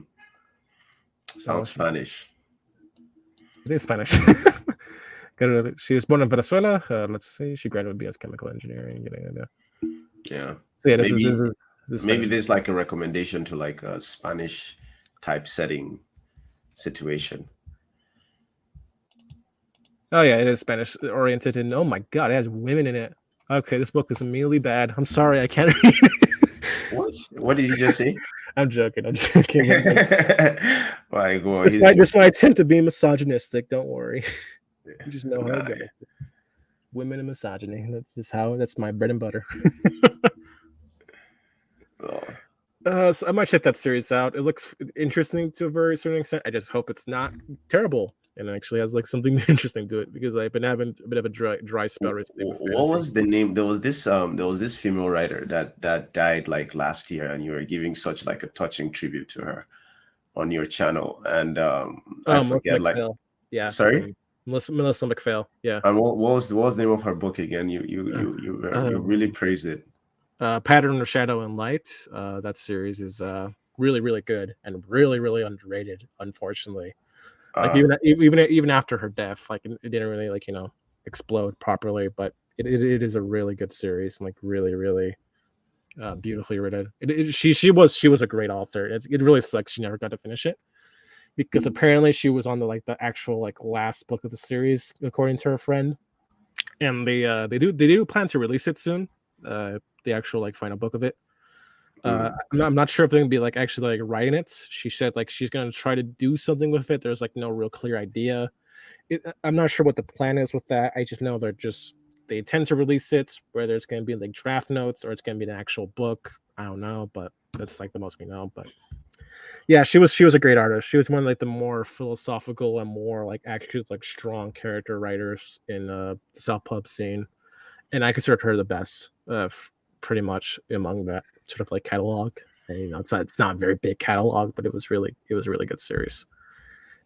Oh, Sounds Spanish. it is Spanish. She was born in Venezuela. Let's see. She graduated BS Chemical Engineering. Yeah. So yeah, Maybe this is maybe Spanish. there's like a recommendation to like a Spanish type setting situation. Oh yeah, it is Spanish oriented, and oh my god, it has women in it. Okay, this book is immediately bad. I'm sorry, I can't read it. What? What did you just say? I'm joking. I'm joking. Like, well, This might attempt to be misogynistic. Don't worry. You just know how it nah, goes. women and misogyny. That's my bread and butter. Oh, So I might check that series out. It looks interesting to a very certain extent. I just hope it's not terrible and actually has like something interesting to it because I've been having a bit of a dry spell recently with what fantasy. was the name? There was this female writer that died like last year, and you were giving such like a touching tribute to her on your channel, and I Oh, Melissa forget like, McPhail. Yeah, sorry. Melissa McPhail. Yeah. And what was the name of her book again? Uh, You really um, praised it. Pattern of Shadow and Light. That series is really good and really underrated. Unfortunately, like Uh, even after her death, like it didn't really like explode properly. But it is a really good series and like really beautifully written. She was a great author. It really sucks she never got to finish it because apparently she was on the actual like last book of the series according to her friend, and they do plan to release it soon. The actual like final book of it. mm, I'm not sure if they're gonna be like actually like writing it. She said like she's gonna try to do something with it. There's like no real clear idea. I'm not sure what the plan is with that. I just know they intend to release it. Whether it's gonna be like draft notes or it's gonna be an actual book, I don't know. But that's like the most we know. But yeah, she was a great artist. She was one of like the more philosophical and more like actually like strong character writers in the South Pub scene, and I consider her the best, pretty much among that sort of like catalog. And, it's not a very big catalog, but it was a really good series.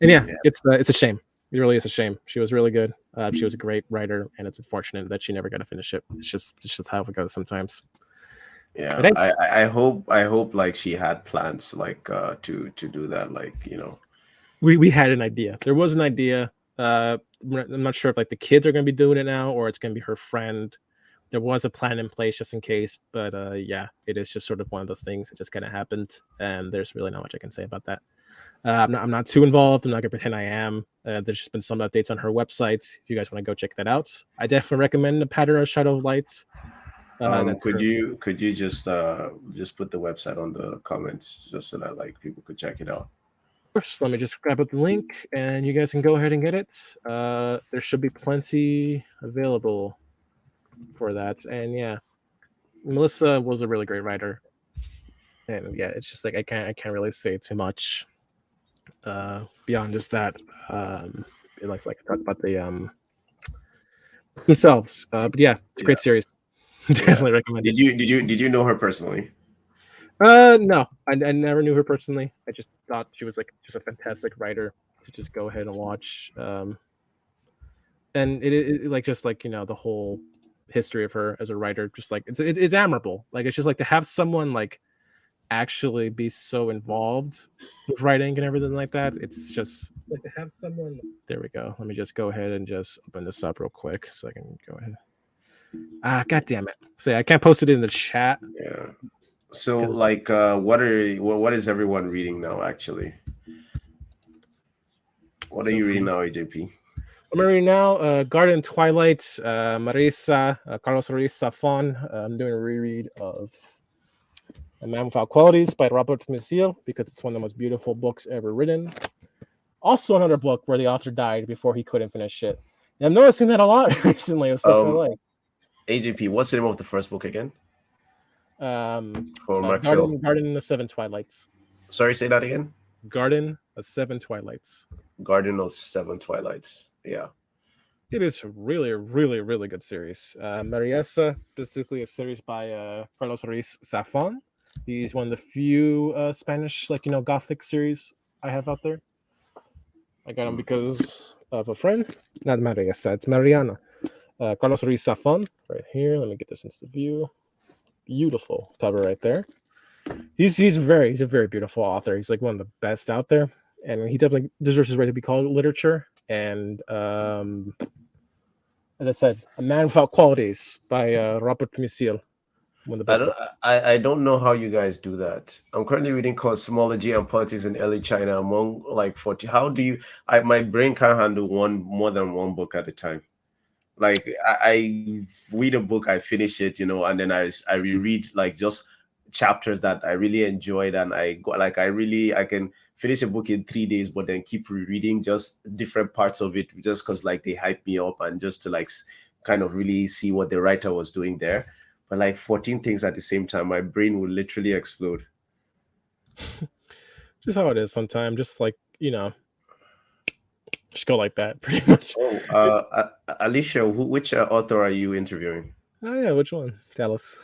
And yeah, yeah, it's a shame. It really is a shame. She was really good. She was a great writer, and it's unfortunate that she never got to finish it. It's just how it goes sometimes. But yeah. hey, I hope like she had plans like to do that, like, you know. we had an idea. There was an idea. I'm not sure if like the kids are going to be doing it now or it's going to be her friend. There was a plan in place just in case, but yeah, it is just sort of one of those things. It just kind of happened, and there's really not much I can say about that. I'm not too involved. I'm not gonna pretend I am. There's just been some updates on her website. If you guys want to go check that out, I definitely recommend the Pattern of Shadow of Light. That's her. Could you just put the website on the comments just so that like people could check it out? First, let me just grab up the link, and you guys can go ahead and get it. There should be plenty available for that. And yeah, Melissa was a really great writer. And yeah, it's just like I can't really say too much beyond just that. It likes like talk about the themselves. But yeah, it's a Yeah, great series. yeah. Definitely recommend it. Did you know her personally? No, I never knew her personally. I just thought she was like just a fantastic writer to just go ahead and watch. And like just like the whole history of her as a writer, just like it's admirable. Like it's just like to have someone like actually be so involved with writing and everything like that. It's just like to have someone. There we go. Let me just go ahead and just open this up real quick so I can go ahead. God damn it! So yeah, I can't post it in the chat Yeah. So because it's like what is everyone reading now actually? What are so you for reading now, AJP? I'm reading now Garden Twilight, Carlos Ruiz Safon. I'm doing a reread of A Man Without Qualities by Robert Musil because it's one of the most beautiful books ever written. Also, another book where the author died before he couldn't finish it. And I'm noticing that a lot recently of stuff I Um like. AJP, what's the name of the first book again? For McPhail. Garden of the Seven Twilights. Sorry, say that again. Garden of Seven Twilights. Garden of Seven Twilights. Yeah. It is really good series. Mariesa, basically a series by Carlos Ruiz Zafon. He's one of the few Spanish, like Gothic series I have out there. I got him because of a friend. Not Mariesa, it's Mariana. Carlos Ruiz Zafon, right here. Let me get this into view. Beautiful cover right there. He's a very beautiful author. He's like one of the best out there, and he definitely deserves his right to be called literature. And as I said, A Man Without Qualities by Robert Musil, one of the I best don't books. I don't know how you guys do that. I'm currently reading Cosmology and Politics in Early China among like 40. How do you my brain can't handle one more than one book at a time. Like I read a book, I finish it, you know, and then I reread like just chapters that I really enjoyed, and I go like I can finish a book in 3 days, but then keep rereading just different parts of it just because like they hype me up and just to like kind of really see what the writer was doing there. But like 14 things at the same time, my brain would literally explode. Just how it is sometimes. Just like just go like that, pretty much. Oh, Alicia, which author are you interviewing? Oh yeah, which one? Tell us.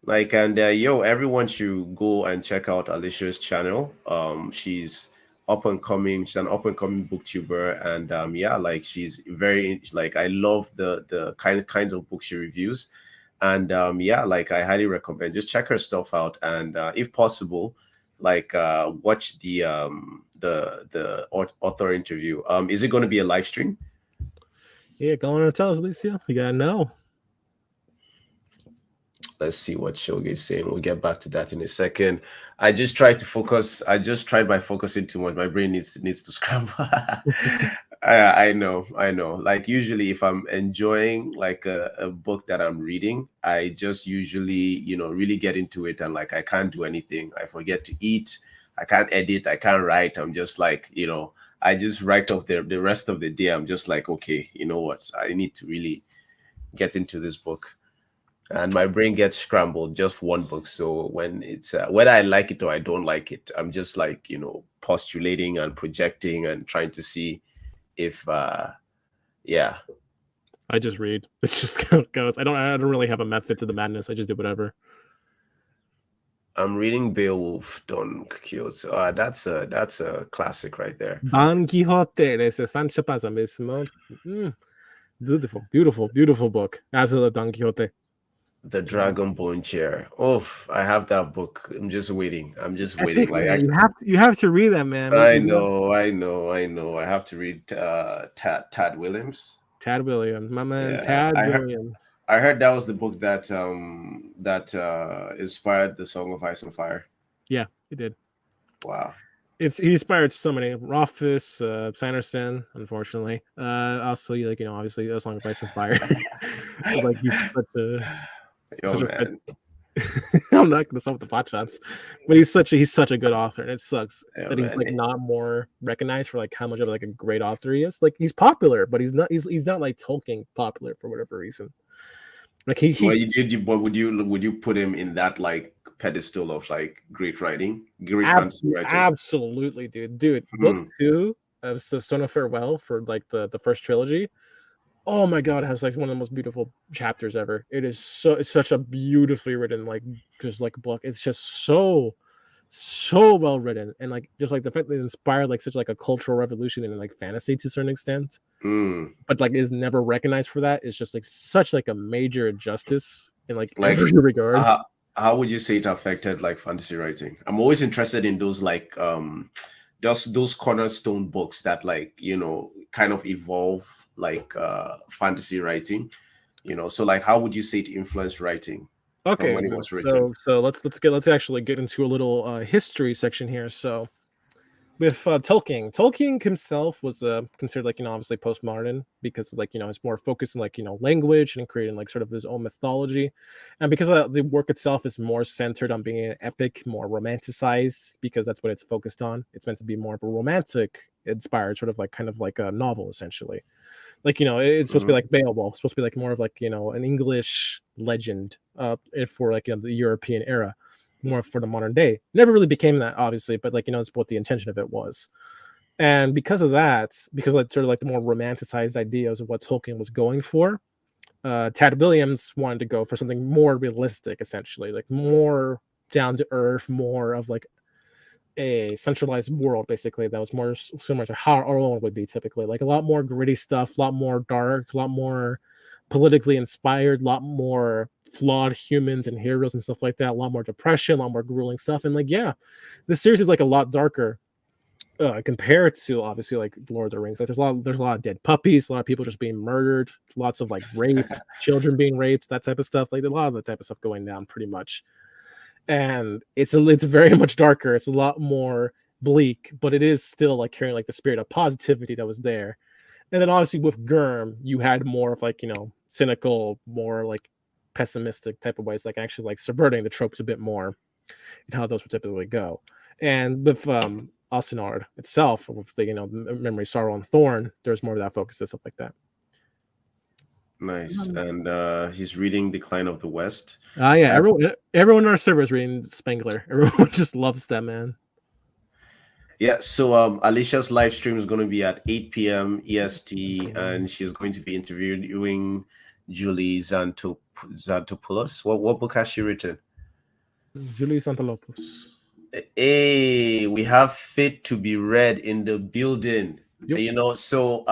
Like, and yo, everyone should go and check out Alicia's channel. She's up and coming. She's an up and coming booktuber, and yeah, like she's very like I love the kinds of books she reviews, and yeah, like I highly recommend just check her stuff out, and if possible, like watch the author interview. Is it going to be a live stream? Yeah, go on and tell us, Alicia. You gotta know. Let's see what Shogi is saying. We'll get back to that in a second. I just tried to focus. I just tried by focusing too much. My brain needs to scramble. I know, I know. Like usually, if I'm enjoying like a book that I'm reading, I just usually really get into it, and like I can't do anything. I forget to eat. I can't edit. I can't write. I'm just like I just write off the rest of the day. I'm just like, okay, you know what? I need to really get into this book, and my brain gets scrambled just one book. So when it's whether I like it or I don't like it, I'm just like postulating and projecting and trying to see if yeah. I just read. It's just how it goes. I don't really have a method to the madness. I just do whatever. I'm reading Beowulf Don Quixote. That's a classic right there. Don Quixote de Sancho Panza mismo. Beautiful, beautiful, beautiful book. Absolute Don Quixote. The Dragon Bone Chair. Oh, I have that book. I'm just waiting. I'm just waiting. Epic, Like man. You have to read that, man. I know, I know, I know. I have to read Tad Williams. Tad Williams, my man. Yeah, Tad Williams. I heard that was the book that inspired the Song of Ice and Fire. Yeah, he did. Wow. He inspired so many. Rothfuss, Sanderson, unfortunately. Also, like obviously, a Song of Ice and Fire. Like he's Yo, such a man. I'm not gonna stop with the pot shots, but he's such a good author, and it sucks Yo, that he's man. like not more recognized for like how much of like a great author he is. Like he's popular, but he's not like Tolkien popular for whatever reason. Like Well, but would you put him in that like pedestal of like great writing, great fantasy writing? absolutely, dude. Book Hmm. 2 of the Stone of Farewell for like the first trilogy. Oh my god, it has like one of the most beautiful chapters ever. It's such a beautifully written like just like book. It's just so well written, and like just like the fact that it inspired like such like a cultural revolution in like fantasy to a certain extent, Mm. but like is never recognized for that. It's just like such like a major injustice in like Like, every regard. how would you say it affected like fantasy writing? I'm always interested in those like those cornerstone books that like kind of evolve like fantasy writing. So like how would you say it influenced writing from Okay, when it was written? so let's actually get into a little history section here. So with Tolkien himself was considered like obviously postmodern because like it's more focused on like language and creating like sort of his own mythology, and because the work itself is more centered on being an epic, more romanticized because that's what it's focused on. It's meant to be more of a romantic inspired sort of like kind of like a novel essentially. Like it's supposed to be Mhm. like Beowulf, it's supposed to be like more of like an English legend for like the European era, more for the modern day. Never really became that, obviously, but like it's what the intention of it was. And because of that, because like sort of like the more romanticized ideas of what Tolkien was going for, Tad Williams wanted to go for something more realistic, essentially, like more down to earth, more of like a centralized world, basically, that was more similar to how our own would be typically, like a lot more gritty stuff, a lot more dark, a lot more politically inspired, a lot more flawed humans and heroes and stuff like that, a lot more depression, a lot more grueling stuff. And like, yeah, this series is like a lot darker compared to obviously like Lord of the Rings. Like there's a lot of dead puppies, a lot of people just being murdered, lots of like rape, children being raped, that type of stuff. Like a lot of the type of stuff going down pretty much. And it's very much darker. It's a lot more bleak, but it is still like carrying like the spirit of positivity that was there. And then obviously with Gurm, you had more of like cynical, more like pessimistic type of ways, like actually like subverting the tropes a bit more and how those would typically go. And with Asinard itself, with the memory, sorrow, and thorn, there's more of that focus and stuff like that. Nice. And he's reading Decline of the West. Ah, yeah. That's Everyone in our server is reading Spengler. Everyone just loves that man. Yeah, so Alicia's live stream is going to be at 8 p.m. EST, and she's going to be interviewing Julie Xantopoulos. What book has she written? Julie Santalopoulos. Hey, we have Fit to be Read in the building. Yep. So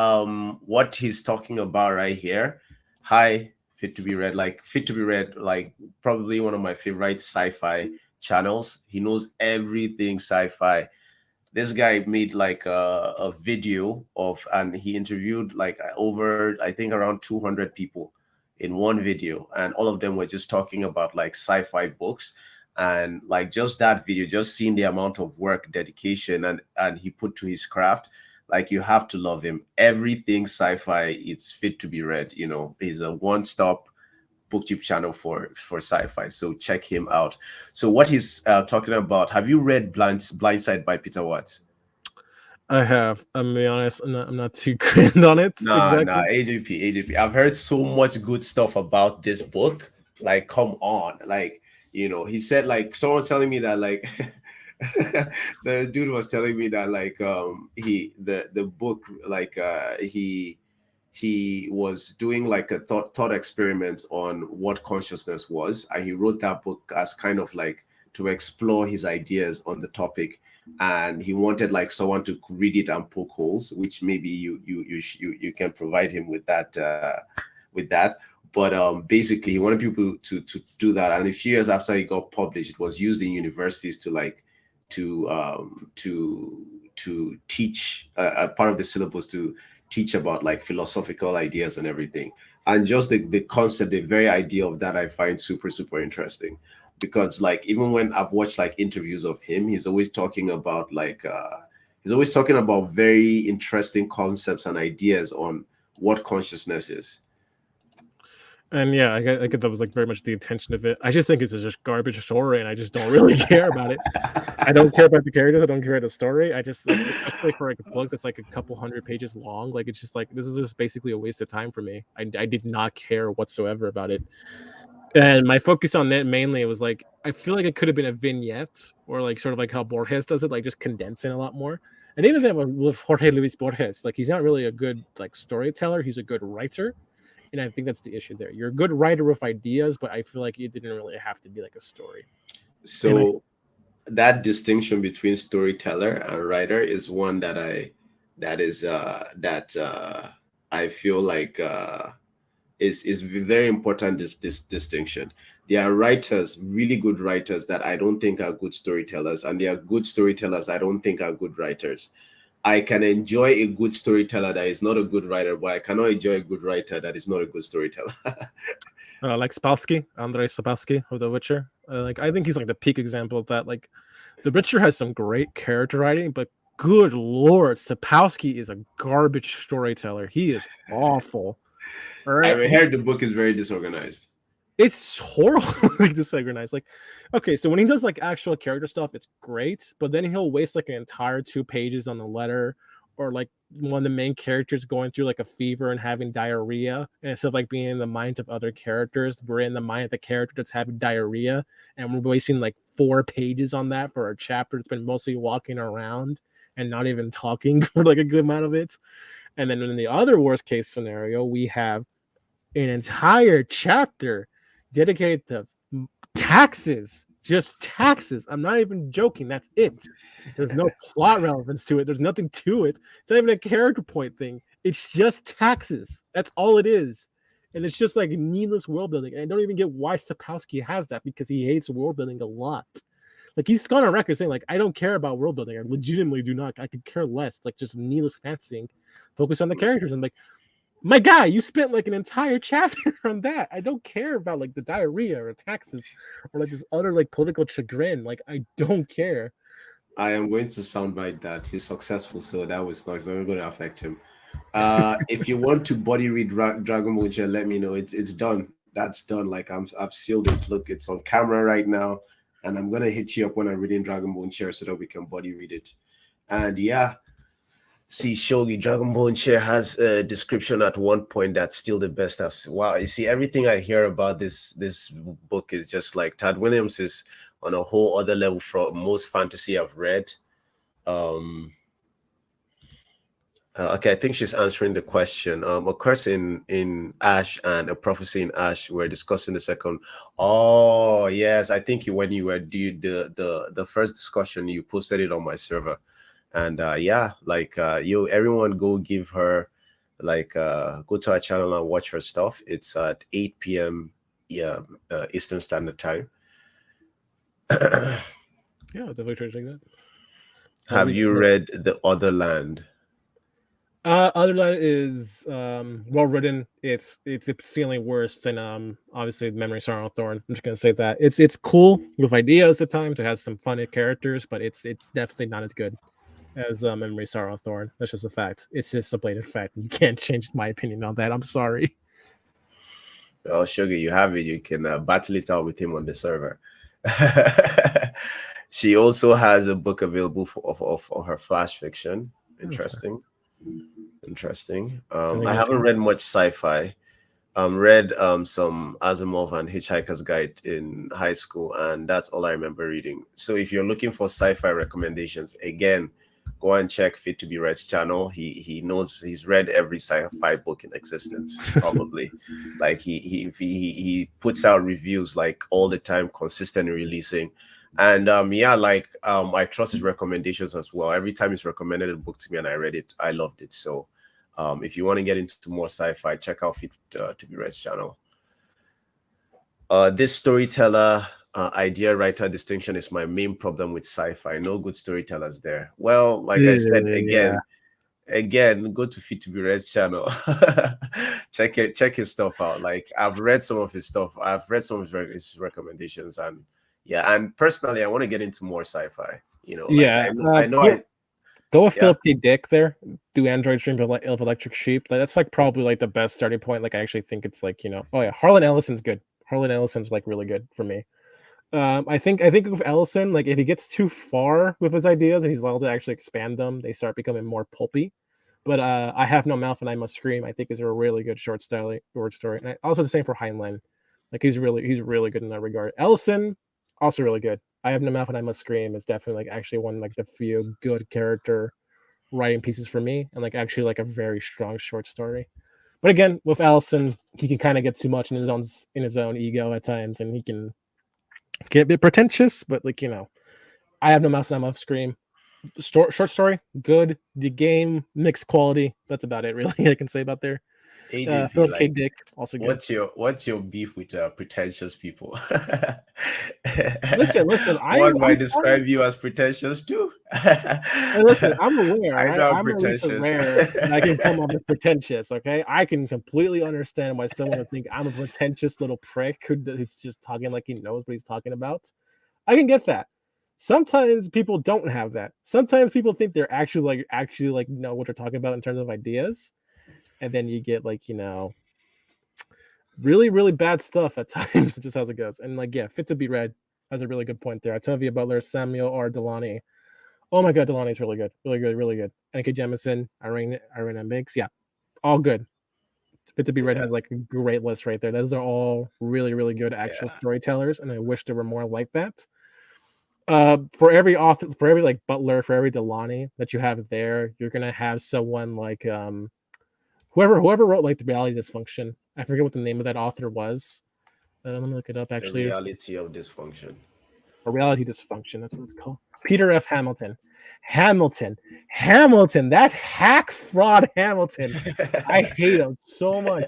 what he's talking about right here. Hi, Fit to be Read, like Fit to be Read, like probably one of my favorite sci-fi channels. He knows everything sci-fi. This guy made like a video of, and he interviewed like over, I think, around 200 people in one video, and all of them were just talking about like sci-fi books. And like just that video, just seeing the amount of work, dedication, and he put to his craft, like you have to love him. Everything sci-fi, it's Fit to be Read. He's a one-stop booktube channel for sci-fi, so check him out. So what he's talking about, have you read Blindside by Peter Watts? I have. I'm gonna be honest. I'm not too good on it Nah, exactly. AJP. I've heard so much good stuff about this book. Like, come on. Like, he said, like, someone's telling me that, like, so a dude was telling me that, like, the book, like, he was doing like a thought experiments on what consciousness was, and he wrote that book as kind of like to explore his ideas on the topic. And he wanted like someone to read it and poke holes, which maybe you can provide him with that. But basically he wanted people to do that. And a few years after it got published, it was used in universities to like to teach a part of the syllabus, to teach about like philosophical ideas and everything. And just the concept, the very idea of that, I find super super interesting. Because like even when I've watched like interviews of him, he's always talking about very interesting concepts and ideas on what consciousness is. And yeah, I get that was like very much the intention of it. I just think it's just garbage story, and I just don't really care about it. I don't care about the characters. I don't care about the story. I just like, especially for like a book that's like a couple hundred pages long. Like it's just like this is just basically a waste of time for me. I did not care whatsoever about it. And my focus on that mainly was like I feel like it could have been a vignette, or like sort of like how Borges does it, like just condensing a lot more. And even then with Jorge Luis Borges, like he's not really a good like storyteller. He's a good writer, and I think that's the issue there. You're a good writer with ideas, but I feel like it didn't really have to be like a story. And I So that distinction between storyteller and writer is one that I feel like is very important. This distinction. There are writers, really good writers, that I don't think are good storytellers, and there are good storytellers I don't think are good writers. I can enjoy a good storyteller that is not a good writer, but I cannot enjoy a good writer that is not a good storyteller. like Sapolsky, Andrei Sapolsky of The Witcher. Like I think he's like the peak example of that. Like The Witcher has some great character writing, but good lord, Sapolsky is a garbage storyteller. He is awful. All I right, heard the book is very disorganized. it's horrible like disorganized. Like, okay, so when he does like actual character stuff, it's great, but then he'll waste like an entire 2 pages on the letter, or like one of the main characters going through like a fever and having diarrhea, and instead of like being in the mind of other characters, we're in the mind of the character that's having diarrhea, and we're wasting like 4 pages on that for a chapter that's been mostly walking around and not even talking for like a good amount of it. And then in the other worst case scenario, we have an entire chapter dedicated to taxes, just taxes. I'm not even joking. That's it. There's no plot relevance to it. There's nothing to it. It's not even a character point thing. It's just taxes. That's all it is. And it's just like needless world building. And I don't even get why Sapolsky has that, because he hates world building a lot. Like he's gone on record saying, like, I don't care about world building. I legitimately do not. I could care less. Like just needless fancying. Focus on the characters. I'm like, my guy, you spent like an entire chapter on that. I don't care about like the diarrhea or taxes or like this other like political chagrin. Like I don't care. I am going to soundbite that he's successful, so that was not, it's not going to affect him. If you want to body read Dragon Ball Chair, let me know. It's done. That's done. Like I've sealed it. Look, it's on camera right now, and I'm gonna hit you up when I'm reading Dragon Ball Chair so that we can body read it. And yeah, See, Shogi Dragon Ball Chair has a description at one point that's still the best I've seen. Wow, you see, everything I hear about this book is just like Tad Williams is on a whole other level from most fantasy I've read. Um, okay, I think she's answering the question. A curse in Ash and a prophecy in Ash. We're discussing the second. Oh yes, I think you when you were the first discussion you posted it on my server, and yeah, like you everyone go give her like go to our channel and watch her stuff. It's at 8 p.m. Yeah, Eastern Standard Time. Yeah, definitely try to check that. Have you read The Other Land? Other than is well written. It's obscenely worse than obviously Memory Sorrow Thorn. I'm just gonna say that it's cool with ideas at times. It has some funny characters, but it's definitely not as good as Memory Sorrow Thorn. That's just a fact. It's just a blatant fact. You can't change my opinion on that. I'm sorry. Oh, sugar, you have it. You can battle it out with him on the server. She also has a book available of her flash fiction. Okay. Interesting. Interesting. I think I I haven't can. read much sci-fi. Read some Asimov and Hitchhiker's Guide in high school, and that's all I remember reading. So if you're looking for sci-fi recommendations, again, go and check Fit to Be Red's channel. He knows he's read every sci-fi book in existence, probably. Like he puts out reviews like all the time, consistently releasing. And yeah, like I trust his recommendations as well. Every time he's recommended a book to me and I read it, I loved it. So if you want to get into more sci-fi, check out Fit to Be Red's channel. This storyteller idea writer distinction is my main problem with sci-fi. No good storytellers there. Well, like I said Yeah. again, go to Fit to Be Red's channel. Check his stuff out. Like I've read some of his stuff. I've read some of his recommendations, and yeah, and personally, I want to get into more sci-fi. You know, like Yeah. I know I Go with yeah. Philip K. Dick there. Do Android Stream of Electric Sheep. Like, that's like probably like the best starting point. Like I actually think it's like, oh yeah, Harlan Ellison's good. Harlan Ellison's like really good for me. I think with Ellison, like if he gets too far with his ideas and he's allowed to actually expand them, they start becoming more pulpy. But I Have No Mouth and I Must Scream, I think is a really good short story. And also the same for Heinlein. Like he's really good in that regard. Ellison, also really good. I Have No Mouth and I Must Scream is definitely like actually one like the few good character writing pieces for me, and like actually like a very strong short story. But again, with Allison, he can kind of get too much in his own ego at times, and he can get a bit pretentious. But like I Have No Mouth and I Must Scream. Short story, good. The game mixed quality. That's about it, really. I can say about there. AJV, Philip K. like Dick, also good. what's your beef with pretentious people? Listen. One I'm might fine. describe you as pretentious too. Hey, listen, I'm aware, I right? know I'm I'm at least pretentious. aware that I can come off as pretentious, okay? I can completely understand why someone would think I'm a pretentious little prick who's just talking like he knows what he's talking about. I can get that. Sometimes people don't have that. Sometimes people think they're actually know what they're talking about in terms of ideas, and then you get like really really bad stuff at times. It's just how it goes. And like yeah, Fit to Be Read has a really good point there. Octavia Butler, Samuel R. Delany. Oh my god, Delany's really good, really good, really good. N.K. Jemisin, Irene Biggs, yeah, all good. Fit to Be Read Yeah, has like a great list right there. Those are all really, really good actual yeah, storytellers, and I wish there were more like that. For every author, for every like Butler, for every Delany that you have there, you're gonna have someone like whoever wrote like the Reality Dysfunction. I forget what the name of that author was. Let me look it up. the Actually, reality of dysfunction. a Reality Dysfunction. That's what it's called. Peter F. Hamilton. Hamilton. That hack fraud Hamilton. I hate him so much.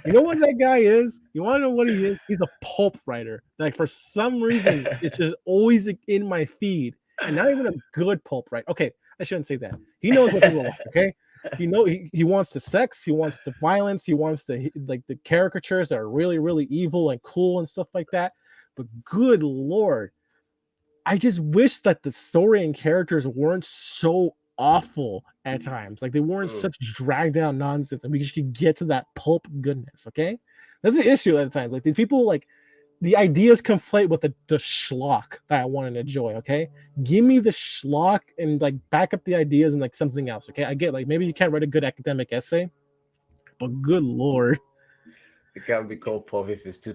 You know what that guy is? You want to know what he is? He's a pulp writer. Like for some reason, it's just always in my feed, and not even a good pulp writer. Okay, I shouldn't say that. He knows what people want. Okay, he wants the sex, he wants the violence, he wants the like the caricatures that are really really evil and cool and stuff like that. But good lord, I just wish that the story and characters weren't so awful at times. Like they weren't Mm, such dragged down nonsense, and we could get to that pulp goodness. Okay, that's the issue at times. Like these people, like the ideas conflate with the schlock that I want to enjoy. Okay, give me the schlock and like back up the ideas and like something else. Okay, I get like maybe you can't write a good academic essay, but good lord, It can't be called puff if it's too.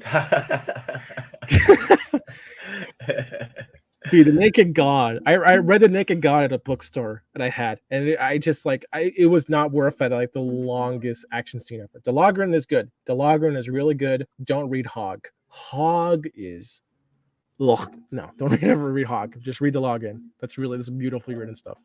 dude, the Naked God. I read the Naked God at a bookstore that I had, and I just like it was not worth it. Like the longest action scene ever. Delagran is good. Delagran is really good. Don't read Hog. Hog is ugh. No, don't ever read Hog. Just read Delagran. That's beautifully written stuff.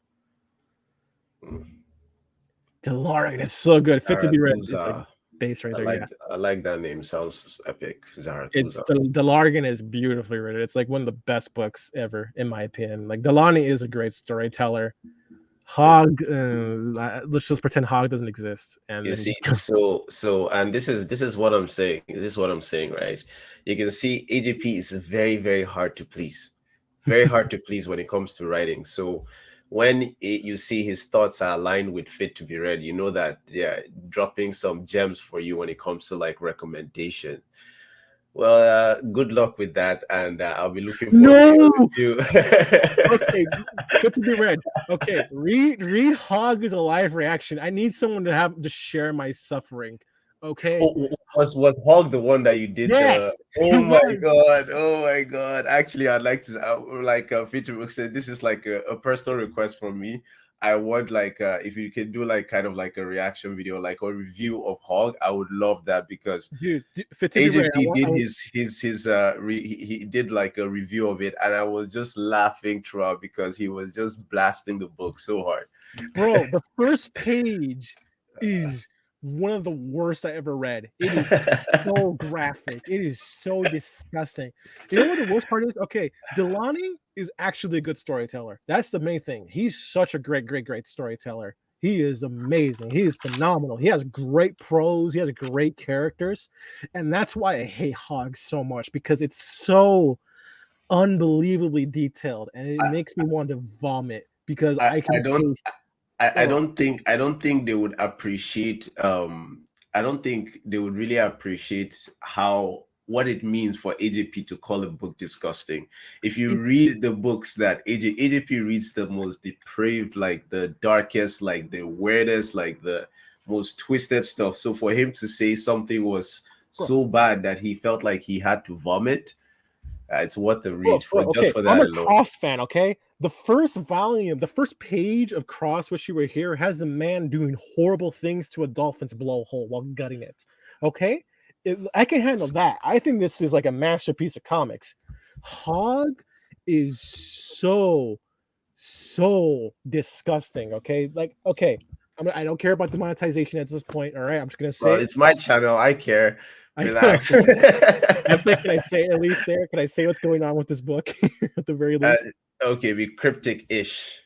Delagran is so good. Fit to be read. It's like Zarathustra. base right there. Yeah. I like that name. Sounds epic. It's Zarathustra. the Largan is beautifully written. It's like one of the best books ever, in my opinion. Like Delani is a great storyteller. Hog, let's just pretend Hog doesn't exist, and You then see, just and this is what I'm saying. This is what I'm saying, right? You can see AJP is very, very hard to please. Very hard to please when it comes to writing. So when you see his thoughts are aligned with fit to be read, you know that yeah, dropping some gems for you when it comes to like recommendation. Well, good luck with that, and I'll be looking forward to your no. review. Okay, fit to be read. Okay, read Hog is a live reaction. I need someone to have to share my suffering. Okay. Was Hog the one that you did the? Yes, Oh it my was. god! Oh my god! Actually, I'd like to like Featurebook said this is like a personal request from me. I want like if you can do like kind of like a reaction video, like a review of Hog, I would love that because Dude, fit to be read. AJP did he did like a review of it, and I was just laughing throughout because he was just blasting the book so hard. Bro, the first page is one of the worst I ever read. It is so graphic. It is so disgusting. You know what the worst part is? Okay, Delani is actually a good storyteller. That's the main thing. He's such a great storyteller. He is amazing. He is phenomenal. He has great prose. He has great characters. And that's why I hate Hogs so much because it's so unbelievably detailed and it makes me want to vomit because I, I I can don't taste. Oh, I don't think they would appreciate I don't think they would really appreciate how what it means for AJP to call a book disgusting. If you it, read the books that AJP reads the most depraved, like the darkest, like the weirdest, like the most twisted stuff. So for him to say something was bro, so bad that he felt like he had to vomit, it's worth the read for just Okay, for I'm that a alone. Cross fan. Okay, the first volume, the first page of Cross, Wish You Were Here, has a man doing horrible things to a dolphin's blowhole while gutting it. Okay, I can handle that. I think this is like a masterpiece of comics. Hog is so disgusting. Okay, like okay, I don't care about the monetization at this point. All right, I'm just gonna say Well, it. it's my channel. I care. I know. Relax. I'm like, can I say at least there? Can I say what's going on with this book at the very uh, least? okay, be cryptic-ish.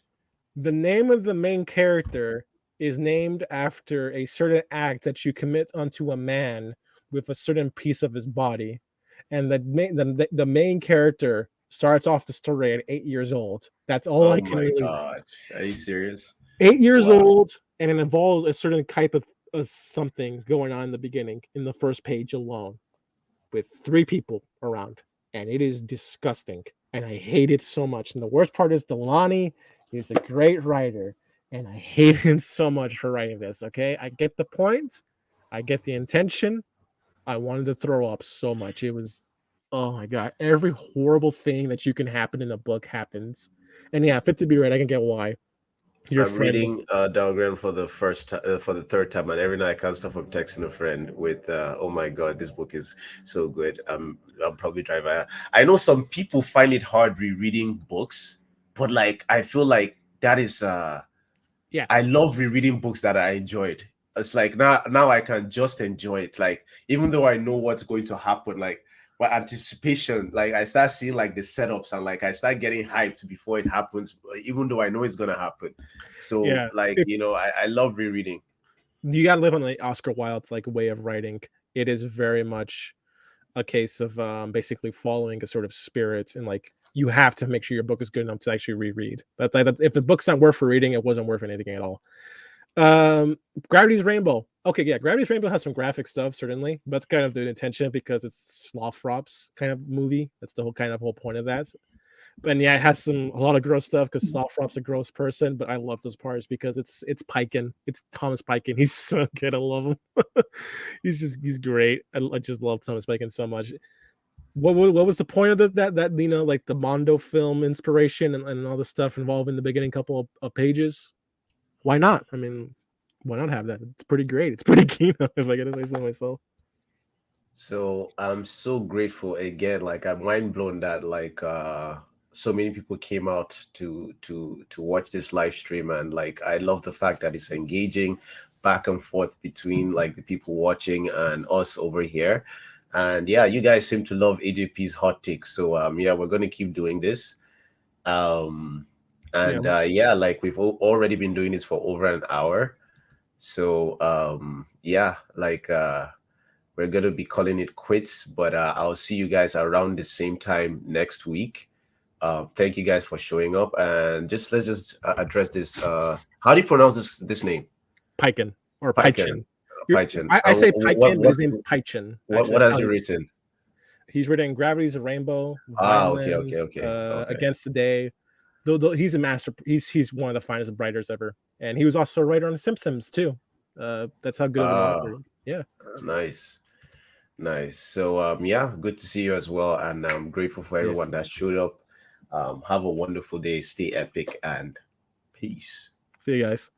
The name of the main character is named after a certain act that you commit unto a man with a certain piece of his body, and the main character starts off the story at 8 years old. That's all Oh I can my really. god. Are you serious? 8 years Wow. old, and it involves a certain type of something going on in the beginning in the first page alone, with three people around, and it is disgusting. And I hate it so much. And the worst part is Delani is a great writer, and I hate him so much for writing this. Okay, I get the point, I get the intention. I wanted to throw up so much. It was, oh my god, every horrible thing that you can happen in a book happens. And yeah, fit to be right, I can get why your I'm friend. reading Downgram for the for the third time, and every night I can't stop from texting a friend with, "Oh my god, this book is so good." I'm probably driving. I know some people find it hard rereading books, but like I feel like that is Yeah, I love rereading books that I enjoyed. It's like now I can just enjoy it. Like even though I know what's going to happen, like my anticipation, like I start seeing like the setups and like I start getting hyped before it happens, even though I know it's gonna happen. So yeah. like It's I love rereading. you gotta live on the Oscar Wilde like way of writing. It is very much a case of basically following a sort of spirit, and like you have to make sure your book is good enough to actually reread. If the book's not worth reading, it wasn't worth anything at all. Um, Gravity's Rainbow. Okay, yeah, Gravity's Rainbow has some graphic stuff certainly, but it's kind of the intention because it's Slothrop's kind of movie. That's the whole point of that. But yeah, it has a lot of gross stuff because Slothrop's a gross person. But I love those parts because it's Piken. It's Thomas Piken. He's so good. I love him. He's great. I just love Thomas Piken so much. What was the point of that like the Mondo film inspiration and all the stuff involving the beginning couple of pages? Why not? I mean, why not have that? It's pretty great. It's pretty keen if I gotta say so myself. So I'm so grateful again. Like I'm mind blown that so many people came out to watch this live stream, and like I love the fact that it's engaging back and forth between like the people watching and us over here. And yeah, you guys seem to love AJP's hot takes. So yeah, we're gonna keep doing this. Um Yeah, and yeah, like we've already been doing this for over an hour. So yeah, we're going to be calling it quits, but I'll see you guys around the same time next week. Thank you guys for showing up, and let's just address this. How do you pronounce this name? Piken or Pychan. Pychen. Pychan. I say Piken, but his name's Pychen. Actually, What that's has how he written? he's written Gravity's a Rainbow, Ah, okay, okay, Violence, okay, okay. Against the Day. Though he's a master. He's one of the finest writers ever, and he was also a writer on The Simpsons too. That's how good of an Ah, author. Yeah, nice. Nice. So yeah, good to see you as well. And I'm grateful for yeah. everyone that showed up. Have a wonderful day. Stay epic and peace. See you guys.